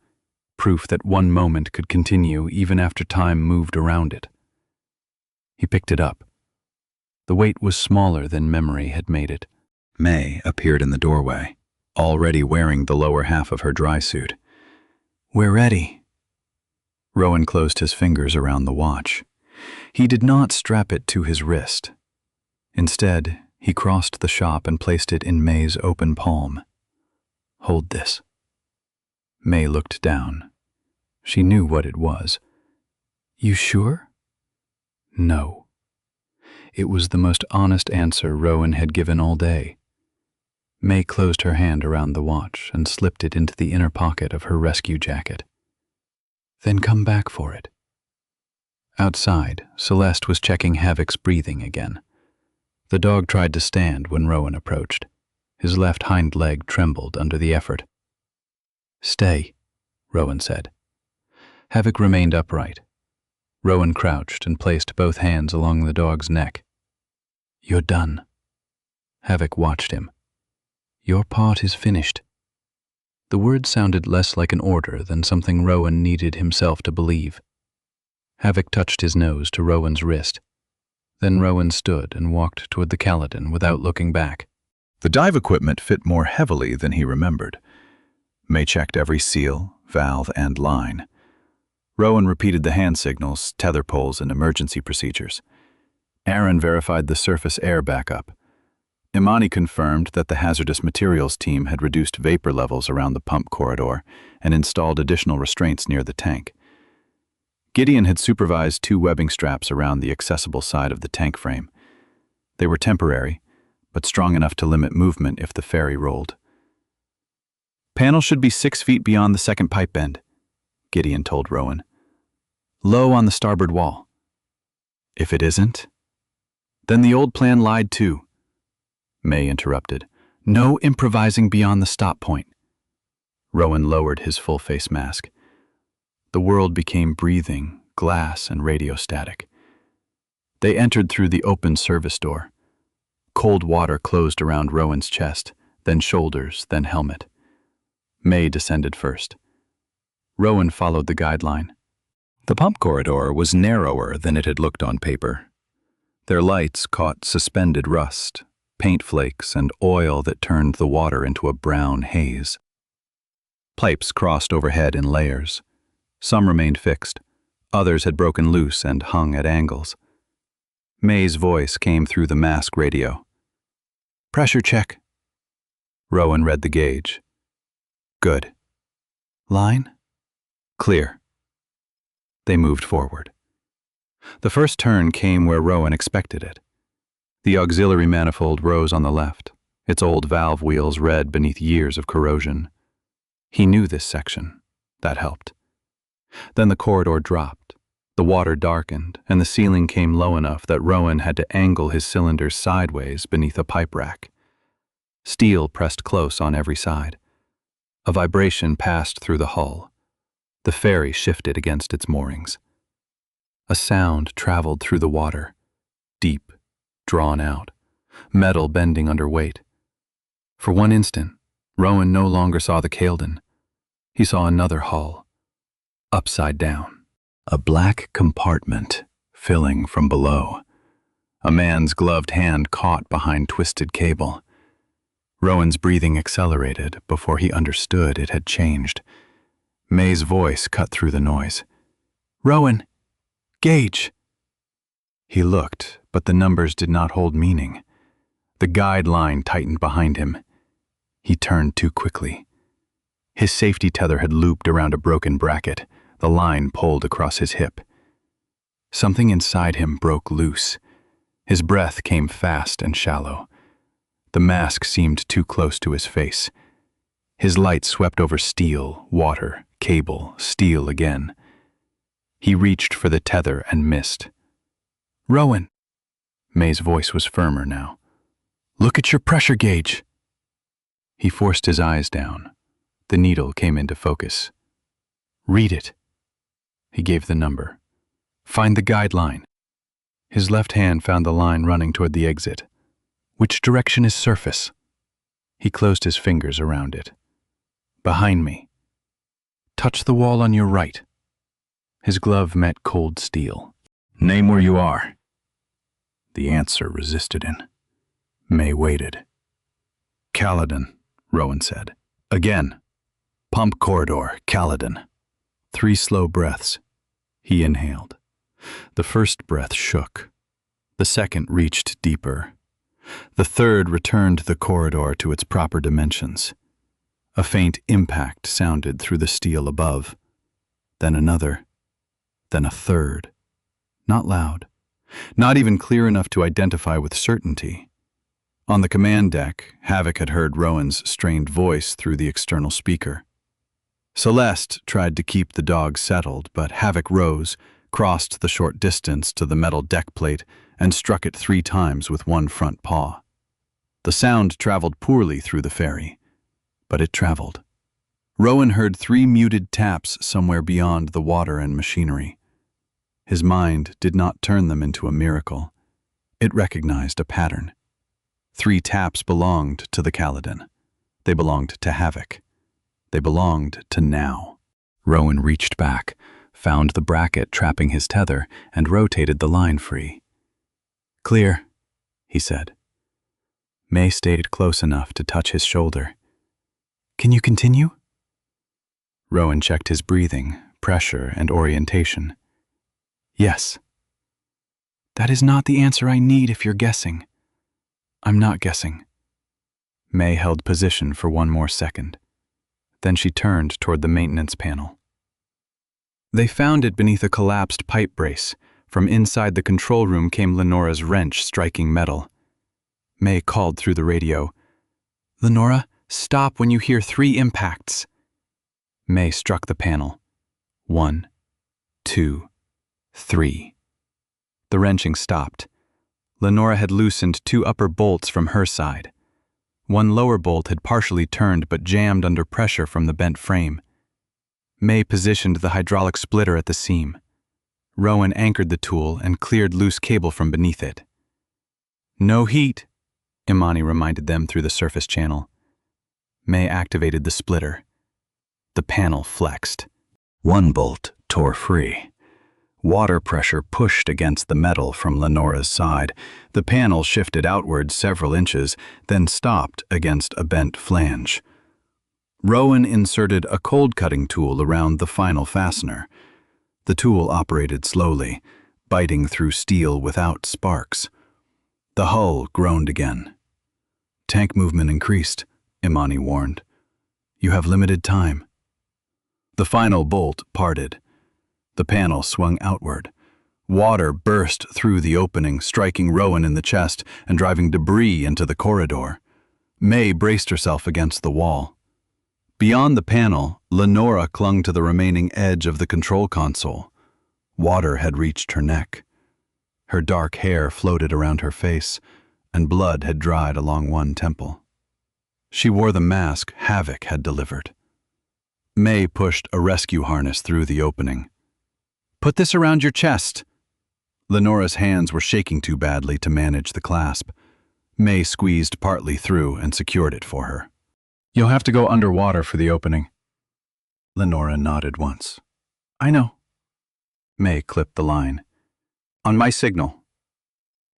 proof that one moment could continue even after time moved around it. He picked it up. The weight was smaller than memory had made it. May appeared in the doorway, already wearing the lower half of her dry suit. "We're ready." Rowan closed his fingers around the watch. He did not strap it to his wrist. Instead, he crossed the shop and placed it in May's open palm. "Hold this." May looked down. She knew what it was. "You sure?" "No. It was the most honest answer Rowan had given all day. May closed her hand around the watch and slipped it into the inner pocket of her rescue jacket. Then come back for it. Outside, Celeste was checking Havoc's breathing again. The dog tried to stand when Rowan approached. His left hind leg trembled under the effort. "Stay," Rowan said. Havoc remained upright. Rowan crouched and placed both hands along the dog's neck. "You're done." Havoc watched him. "Your part is finished." The words sounded less like an order than something Rowan needed himself to believe. Havoc touched his nose to Rowan's wrist. Then Rowan stood and walked toward the Caledon without looking back. The dive equipment fit more heavily than he remembered. May checked every seal, valve, and line. Rowan repeated the hand signals, tether poles, and emergency procedures. Aaron verified the surface air backup. Imani confirmed that the hazardous materials team had reduced vapor levels around the pump corridor and installed additional restraints near the tank. Gideon had supervised 2 webbing straps around the accessible side of the tank frame. They were temporary, but strong enough to limit movement if the ferry rolled. "Panel should be 6 feet beyond the second pipe bend," Gideon told Rowan. "Low on the starboard wall." "If it isn't?" "Then the old plan lied too," May interrupted. "No improvising beyond the stop point." Rowan lowered his full face mask. The world became breathing, glass, and radio static. They entered through the open service door. Cold water closed around Rowan's chest, then shoulders, then helmet. May descended first. Rowan followed the guideline. The pump corridor was narrower than it had looked on paper. Their lights caught suspended rust, paint flakes, and oil that turned the water into a brown haze. Pipes crossed overhead in layers. Some remained fixed. Others had broken loose and hung at angles. May's voice came through the mask radio. "Pressure check." Rowan read the gauge. "Good." "Line?" "Clear." They moved forward. The first turn came where Rowan expected it. The auxiliary manifold rose on the left, its old valve wheels red beneath years of corrosion. He knew this section. That helped. Then the corridor dropped. The water darkened, and the ceiling came low enough that Rowan had to angle his cylinders sideways beneath a pipe rack. Steel pressed close on every side. A vibration passed through the hull. The ferry shifted against its moorings. A sound traveled through the water, deep, drawn out, metal bending under weight. For one instant, Rowan no longer saw the Caledon. He saw another hull, upside down. A black compartment filling from below. A man's gloved hand caught behind twisted cable. Rowan's breathing accelerated before he understood it had changed. May's voice cut through the noise. "Rowan! Gauge!" He looked, but the numbers did not hold meaning. The guide line tightened behind him. He turned too quickly. His safety tether had looped around a broken bracket. The line pulled across his hip. Something inside him broke loose. His breath came fast and shallow. The mask seemed too close to his face. His light swept over steel, water, cable, steel again. He reached for the tether and missed. "Rowan!" May's voice was firmer now. "Look at your pressure gauge." He forced his eyes down. The needle came into focus. "Read it." He gave the number. "Find the guideline." His left hand found the line running toward the exit. "Which direction is surface?" He closed his fingers around it. "Behind me." "Touch the wall on your right." His glove met cold steel. "Name where you are." The answer resisted him. May waited. "Caledon," Rowan said. "Again. Pump corridor, Caledon." 3 slow breaths. He inhaled. The first breath shook. The second reached deeper. The third returned the corridor to its proper dimensions. A faint impact sounded through the steel above. Then another. Then a third. Not loud. not even clear enough to identify with certainty. On the command deck, Havoc had heard Rowan's strained voice through the external speaker. Celeste tried to keep the dog settled, but Havoc rose, crossed the short distance to the metal deck plate, and struck it 3 times with one front paw. The sound traveled poorly through the ferry, but it traveled. Rowan heard 3 muted taps somewhere beyond the water and machinery. His mind did not turn them into a miracle. It recognized a pattern. 3 taps belonged to the Caledon. They belonged to Havoc. They belonged to now. Rowan reached back, found the bracket trapping his tether, and rotated the line free. "Clear," he said. May stayed close enough to touch his shoulder. "Can you continue?" Rowan checked his breathing, pressure, and orientation. "Yes." "That is not the answer I need if you're guessing." "I'm not guessing." May held position for 1 more second. Then she turned toward the maintenance panel. They found it beneath a collapsed pipe brace. From inside the control room came Lenora's wrench striking metal. May called through the radio. "Lenora, stop when you hear 3 impacts." May struck the panel. 1, 2, 3. The wrenching stopped. Lenora had loosened 2 upper bolts from her side. 1 lower bolt had partially turned but jammed under pressure from the bent frame. May positioned the hydraulic splitter at the seam. Rowan anchored the tool and cleared loose cable from beneath it. "No heat," Imani reminded them through the surface channel. May activated the splitter. The panel flexed. 1 bolt tore free. Water pressure pushed against the metal from Lenora's side. The panel shifted outward several inches, then stopped against a bent flange. Rowan inserted a cold-cutting tool around the final fastener. The tool operated slowly, biting through steel without sparks. The hull groaned again. "Tank movement increased," Imani warned. "You have limited time." The final bolt parted. The panel swung outward. Water burst through the opening, striking Rowan in the chest and driving debris into the corridor. May braced herself against the wall. Beyond the panel, Lenora clung to the remaining edge of the control console. Water had reached her neck. Her dark hair floated around her face, and blood had dried along one temple. She wore the mask Havoc had delivered. May pushed a rescue harness through the opening. "Put this around your chest." Lenora's hands were shaking too badly to manage the clasp. May squeezed partly through and secured it for her. "You'll have to go underwater for the opening." Lenora nodded once. "I know." May clipped the line. "On my signal."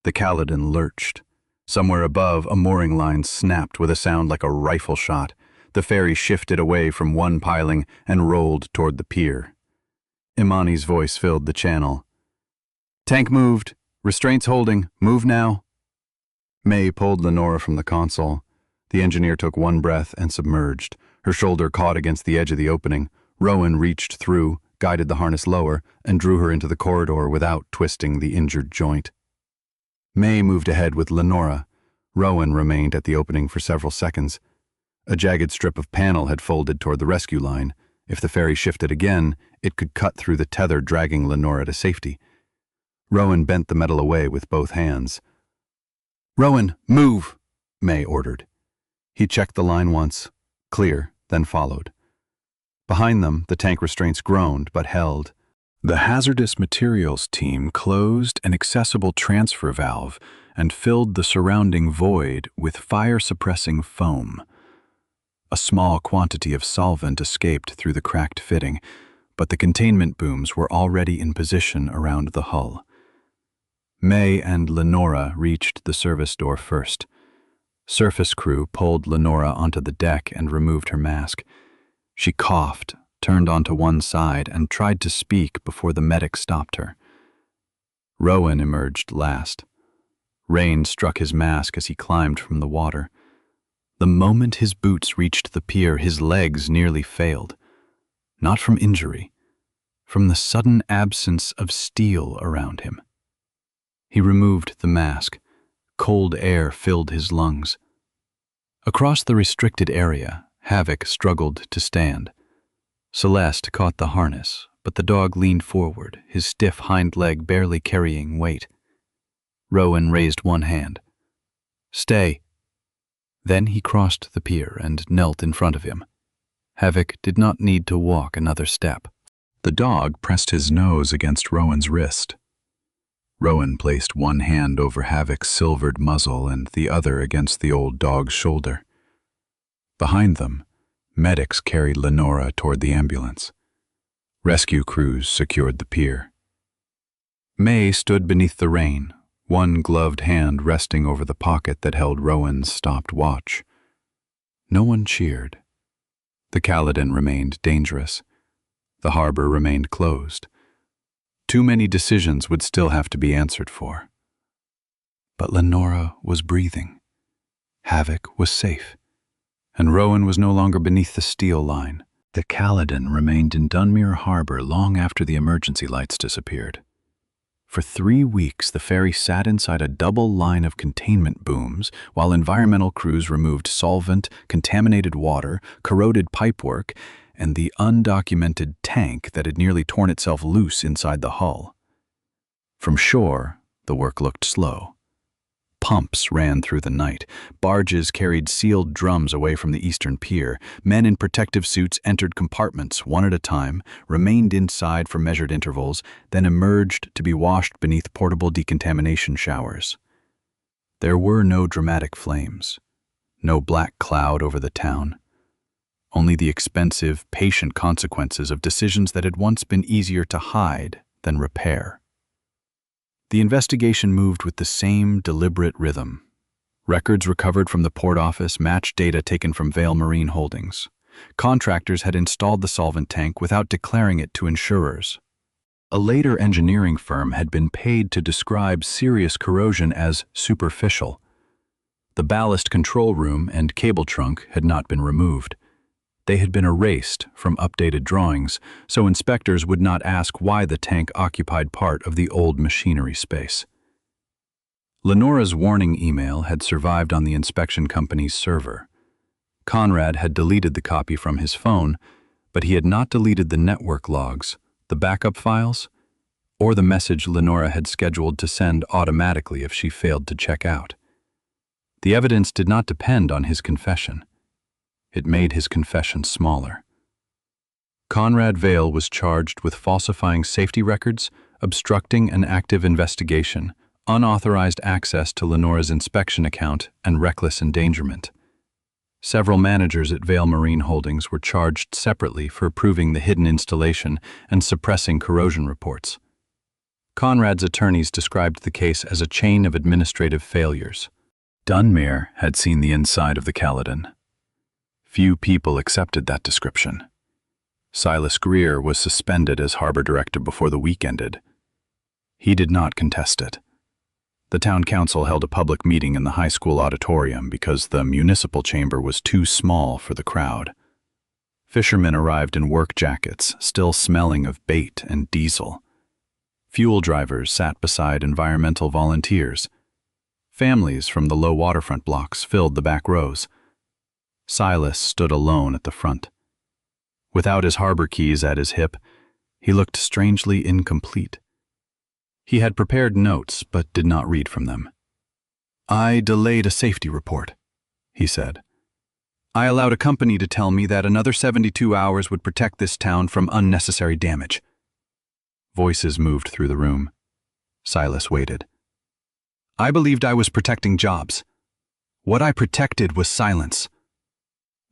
The Caledon lurched. Somewhere above, a mooring line snapped with a sound like a rifle shot. The ferry shifted away from one piling and rolled toward the pier. Imani's voice filled the channel. "Tank moved. Restraints holding. Move now." May pulled Lenora from the console. The engineer took 1 breath and submerged. Her shoulder caught against the edge of the opening. Rowan reached through, guided the harness lower, and drew her into the corridor without twisting the injured joint. May moved ahead with Lenora. Rowan remained at the opening for several seconds. A jagged strip of panel had folded toward the rescue line. If the ferry shifted again, it could cut through the tether, dragging Lenora to safety. Rowan bent the metal away with both hands. "Rowan, move," May ordered. He checked the line once, clear, then followed. Behind them, the tank restraints groaned but held. The hazardous materials team closed an accessible transfer valve and filled the surrounding void with fire-suppressing foam. A small quantity of solvent escaped through the cracked fitting, but the containment booms were already in position around the hull. May and Lenora reached the service door first. Surface crew pulled Lenora onto the deck and removed her mask. She coughed, turned onto one side, and tried to speak before the medic stopped her. Rowan emerged last. Rain struck his mask as he climbed from the water. The moment his boots reached the pier, his legs nearly failed. Not from injury, from the sudden absence of steel around him. He removed the mask. Cold air filled his lungs. Across the restricted area, Havoc struggled to stand. Celeste caught the harness, but the dog leaned forward, his stiff hind leg barely carrying weight. Rowan raised one hand. "Stay." Then he crossed the pier and knelt in front of him. Havoc did not need to walk another step. The dog pressed his nose against Rowan's wrist. Rowan placed one hand over Havoc's silvered muzzle and the other against the old dog's shoulder. Behind them, medics carried Lenora toward the ambulance. Rescue crews secured the pier. May stood beneath the rain, one gloved hand resting over the pocket that held Rowan's stopped watch. No one cheered. The Caledon remained dangerous. The harbor remained closed. Too many decisions would still have to be answered for. But Lenora was breathing. Havoc was safe. And Rowan was no longer beneath the steel line. The Caledon remained in Dunmere harbor long after the emergency lights disappeared. For 3 weeks, the ferry sat inside a double line of containment booms while environmental crews removed solvent, contaminated water, corroded pipework, and the undocumented tank that had nearly torn itself loose inside the hull. From shore, the work looked slow. Pumps ran through the night. Barges carried sealed drums away from the eastern pier. Men in protective suits entered compartments one at a time, remained inside for measured intervals, then emerged to be washed beneath portable decontamination showers. There were no dramatic flames, no black cloud over the town. Only the expensive, patient consequences of decisions that had once been easier to hide than repair. The investigation moved with the same deliberate rhythm. Records recovered from the port office matched data taken from Vail Marine Holdings. Contractors had installed the solvent tank without declaring it to insurers. A later engineering firm had been paid to describe serious corrosion as superficial. The ballast control room and cable trunk had not been removed. They had been erased from updated drawings, so inspectors would not ask why the tank occupied part of the old machinery space. Lenora's warning email had survived on the inspection company's server. Conrad had deleted the copy from his phone, but he had not deleted the network logs, the backup files, or the message Lenora had scheduled to send automatically if she failed to check out. The evidence did not depend on his confession. It made his confession smaller. Conrad Vail was charged with falsifying safety records, obstructing an active investigation, unauthorized access to Lenora's inspection account, and reckless endangerment. Several managers at Vail Marine Holdings were charged separately for approving the hidden installation and suppressing corrosion reports. Conrad's attorneys described the case as a chain of administrative failures. Dunmere had seen the inside of the Caledon. Few people accepted that description. Silas Greer was suspended as harbor director before the week ended. He did not contest it. The town council held a public meeting in the high school auditorium because the municipal chamber was too small for the crowd. Fishermen arrived in work jackets, still smelling of bait and diesel. Fuel drivers sat beside environmental volunteers. Families from the low waterfront blocks filled the back rows. Silas stood alone at the front. Without his harbor keys at his hip, he looked strangely incomplete. He had prepared notes, but did not read from them. "I delayed a safety report," he said. "I allowed a company to tell me that another 72 hours would protect this town from unnecessary damage." Voices moved through the room. Silas waited. "I believed I was protecting jobs. What I protected was silence.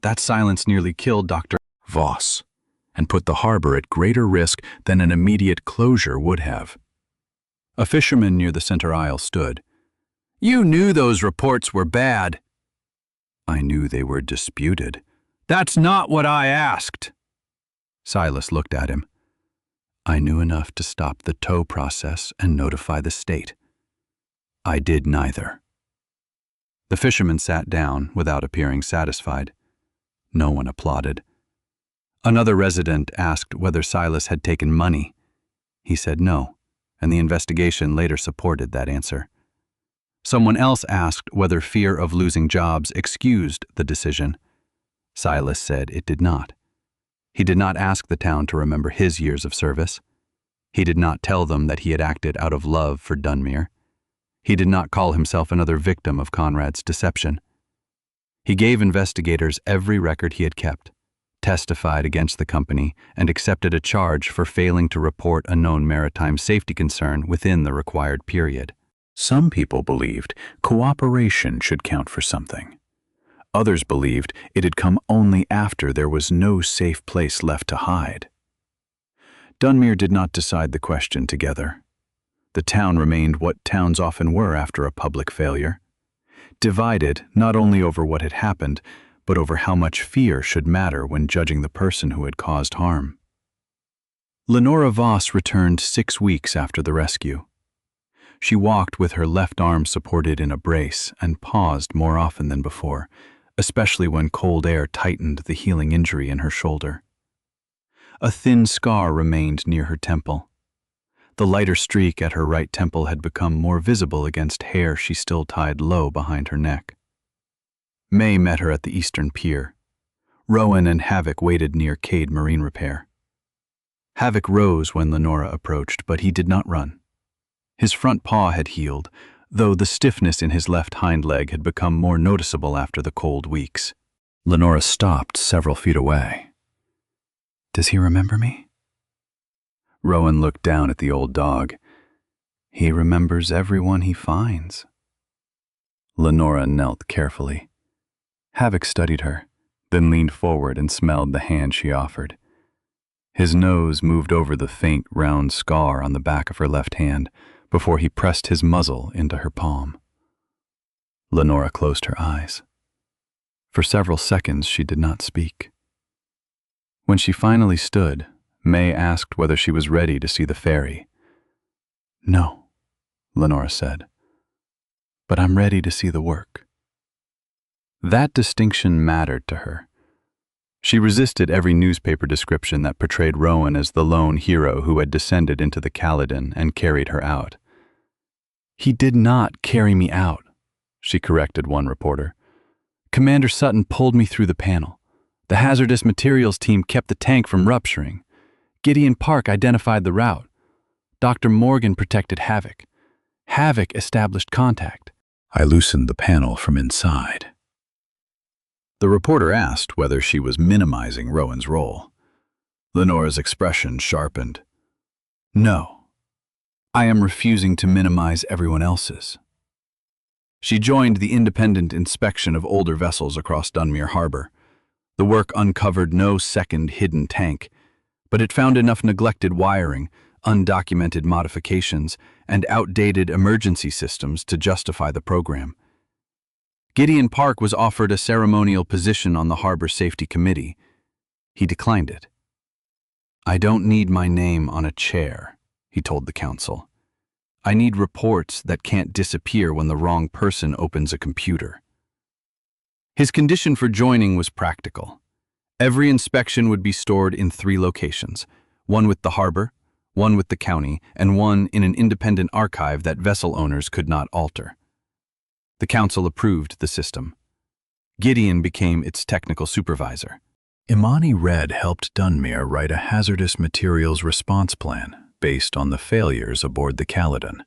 That silence nearly killed Dr. Voss and put the harbor at greater risk than an immediate closure would have." A fisherman near the center aisle stood. "You knew those reports were bad." "I knew they were disputed." "That's not what I asked." Silas looked at him. "I knew enough to stop the tow process and notify the state." "I did neither." The fisherman sat down without appearing satisfied. No one applauded. Another resident asked whether Silas had taken money. He said no. and the investigation later supported that answer. Someone else asked whether fear of losing jobs excused the decision. Silas said it did not. He did not ask the town to remember his years of service. He did not tell them that he had acted out of love for Dunmere. He did not call himself another victim of Conrad's deception. He gave investigators every record he had kept, testified against the company, and accepted a charge for failing to report a known maritime safety concern within the required period. Some people believed cooperation should count for something. Others believed it had come only after there was no safe place left to hide. Dunmere did not decide the question together. The town remained what towns often were after a public failure, divided not only over what had happened, but over how much fear should matter when judging the person who had caused harm. Lenora Voss returned 6 weeks after the rescue. She walked with her left arm supported in a brace and paused more often than before, especially when cold air tightened the healing injury in her shoulder. A thin scar remained near her temple. The lighter streak at her right temple had become more visible against hair she still tied low behind her neck. May met her at the eastern pier. Rowan and Havoc waited near Cade Marine Repair. Havoc rose when Lenora approached, but he did not run. His front paw had healed, though the stiffness in his left hind leg had become more noticeable after the cold weeks. Lenora stopped several feet away. "Does he remember me?" Rowan looked down at the old dog. "He remembers everyone he finds." Lenora knelt carefully. Havoc studied her, then leaned forward and smelled the hand she offered. His nose moved over the faint, round scar on the back of her left hand before he pressed his muzzle into her palm. Lenora closed her eyes. For several seconds she did not speak. When she finally stood, May asked whether she was ready to see the ferry. "No," Lenora said, "but I'm ready to see the work." That distinction mattered to her. She resisted every newspaper description that portrayed Rowan as the lone hero who had descended into the Caledon and carried her out. "He did not carry me out," she corrected one reporter. "Commander Sutton pulled me through the panel. The hazardous materials team kept the tank from rupturing. Gideon Park identified the route. Dr. Morgan protected Havoc. Havoc established contact." I loosened the panel from inside. The reporter asked whether she was minimizing Rowan's role. Lenora's expression sharpened. "No, I am refusing to minimize everyone else's." She joined the independent inspection of older vessels across Dunmere Harbor. The work uncovered no second hidden tank, but it found enough neglected wiring, undocumented modifications, and outdated emergency systems to justify the program. Gideon Park was offered a ceremonial position on the Harbor Safety Committee. He declined it. "I don't need my name on a chair," he told the council. "I need reports that can't disappear when the wrong person opens a computer." His condition for joining was practical. Every inspection would be stored in 3 locations, one with the harbor, one with the county, and one in an independent archive that vessel owners could not alter. The council approved the system. Gideon became its technical supervisor. Imani Red helped Dunmere write a hazardous materials response plan based on the failures aboard the Caledon.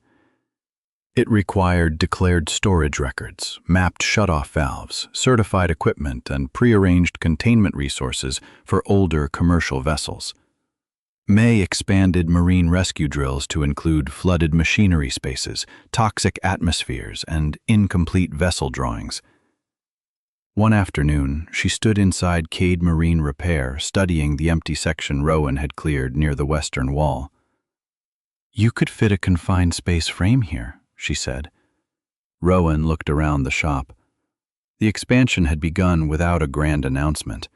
It required declared storage records, mapped shutoff valves, certified equipment, and prearranged containment resources for older commercial vessels. May expanded marine rescue drills to include flooded machinery spaces, toxic atmospheres, and incomplete vessel drawings. One afternoon, she stood inside Cade Marine Repair, studying the empty section Rowan had cleared near the western wall. "You could fit a confined space frame here," she said. Rowan looked around the shop. The expansion had begun without a grand announcement.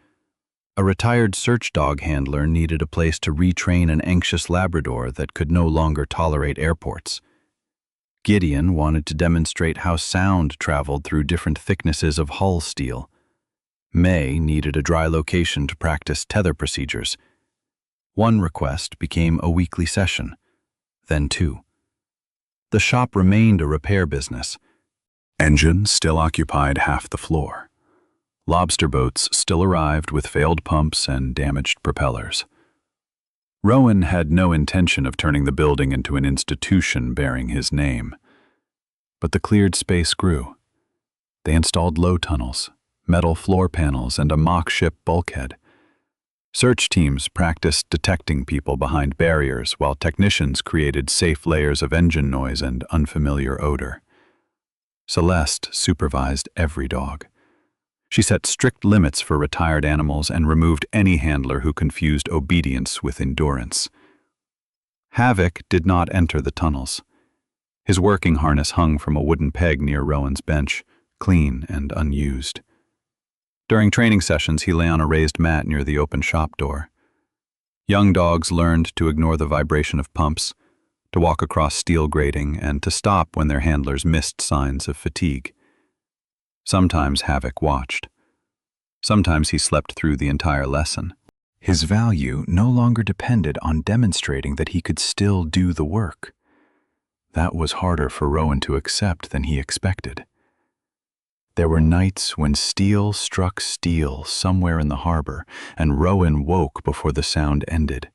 A retired search dog handler needed a place to retrain an anxious Labrador that could no longer tolerate airports. Gideon wanted to demonstrate how sound traveled through different thicknesses of hull steel. May needed a dry location to practice tether procedures. One request became a weekly session. then two. The shop remained a repair business. Engines still occupied half the floor. Lobster boats still arrived with failed pumps and damaged propellers. Rowan had no intention of turning the building into an institution bearing his name. But the cleared space grew. They installed low tunnels, metal floor panels, and a mock ship bulkhead. Search teams practiced detecting people behind barriers, while technicians created safe layers of engine noise and unfamiliar odor. Celeste supervised every dog. She set strict limits for retired animals and removed any handler who confused obedience with endurance. Havoc did not enter the tunnels. His working harness hung from a wooden peg near Rowan's bench, clean and unused. During training sessions, he lay on a raised mat near the open shop door. Young dogs learned to ignore the vibration of pumps, to walk across steel grating, and to stop when their handlers missed signs of fatigue. Sometimes Havoc watched. Sometimes he slept through the entire lesson. His value no longer depended on demonstrating that he could still do the work. That was harder for Rowan to accept than he expected. There were nights when steel struck steel somewhere in the harbor, and Rowan woke before the sound ended.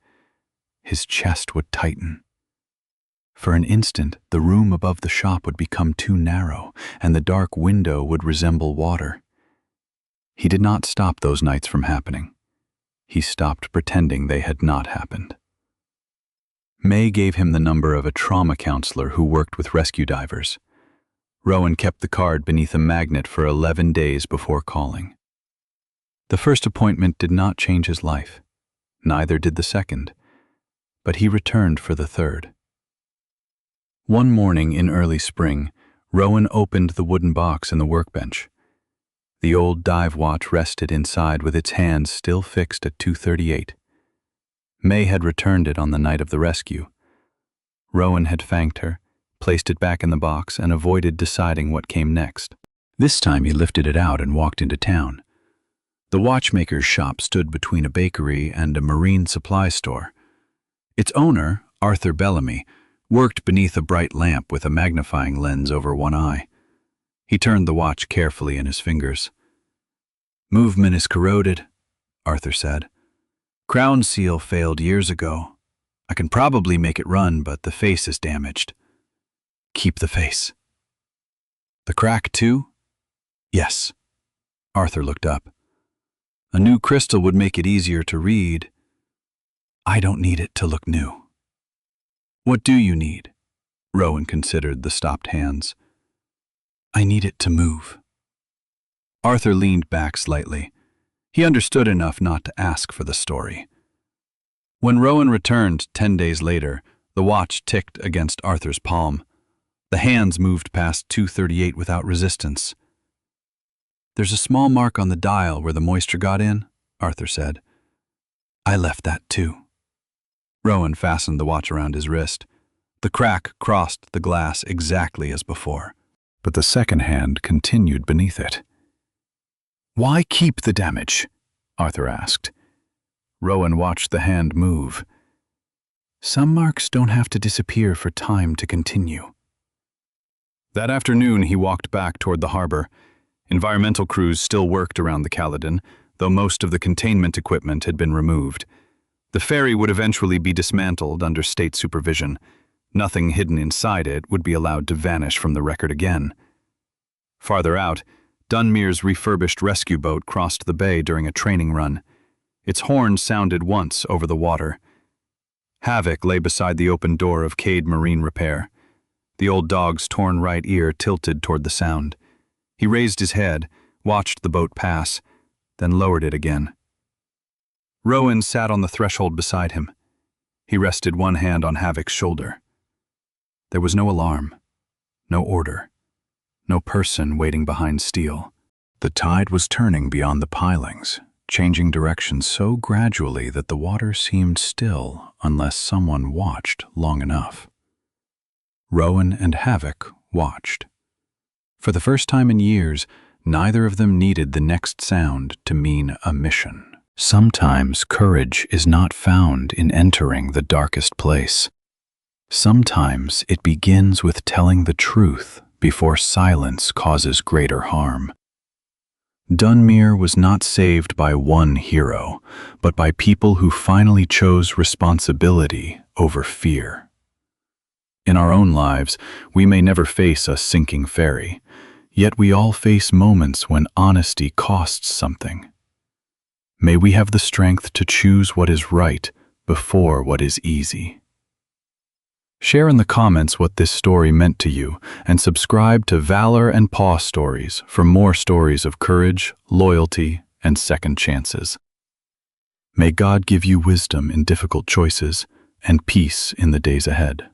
His chest would tighten. For an instant, the room above the shop would become too narrow, and the dark window would resemble water. He did not stop those nights from happening. He stopped pretending they had not happened. May gave him the number of a trauma counselor who worked with rescue divers. Rowan kept the card beneath a magnet for 11 days before calling. The first appointment did not change his life. Neither did the second. But he returned for the third. One morning in early spring, Rowan opened the wooden box in the workbench. The old dive watch rested inside with its hands still fixed at 2:38. May had returned it on the night of the rescue. Rowan had thanked her, placed it back in the box, and avoided deciding what came next. This time he lifted it out and walked into town. The watchmaker's shop stood between a bakery and a marine supply store. Its owner, Arthur Bellamy, worked beneath a bright lamp with a magnifying lens over one eye. He turned the watch carefully in his fingers. "Movement is corroded," Arthur said. "Crown seal failed years ago. I can probably make it run, but the face is damaged." "Keep the face." "The crack too?" "Yes." Arthur looked up. "A new crystal would make it easier to read." "I don't need it to look new." "What do you need?" Rowan considered the stopped hands. "I need it to move." Arthur leaned back slightly. He understood enough not to ask for the story. When Rowan returned 10 days later, the watch ticked against Arthur's palm. The hands moved past 2:38 without resistance. "There's a small mark on the dial where the moisture got in," Arthur said. "I left that too." Rowan fastened the watch around his wrist. The crack crossed the glass exactly as before, but the second hand continued beneath it. "Why keep the damage?" Arthur asked. Rowan watched the hand move. "Some marks don't have to disappear for time to continue." That afternoon he walked back toward the harbor. Environmental crews still worked around the Caledon, though most of the containment equipment had been removed. The ferry would eventually be dismantled under state supervision. Nothing hidden inside it would be allowed to vanish from the record again. Farther out, Dunmere's refurbished rescue boat crossed the bay during a training run. Its horn sounded once over the water. Havoc lay beside the open door of Cade Marine Repair. The old dog's torn right ear tilted toward the sound. He raised his head, watched the boat pass, then lowered it again. Rowan sat on the threshold beside him. He rested one hand on Havoc's shoulder. There was no alarm, no order, no person waiting behind steel. The tide was turning beyond the pilings, changing direction so gradually that the water seemed still unless someone watched long enough. Rowan and Havoc watched. For the first time in years, neither of them needed the next sound to mean a mission. Sometimes courage is not found in entering the darkest place. Sometimes it begins with telling the truth before silence causes greater harm. Dunmere was not saved by one hero, but by people who finally chose responsibility over fear. In our own lives, we may never face a sinking ferry, yet we all face moments when honesty costs something. May we have the strength to choose what is right before what is easy. Share in the comments what this story meant to you, and subscribe to Valor and Paw Stories for more stories of courage, loyalty, and second chances. May God give you wisdom in difficult choices and peace in the days ahead.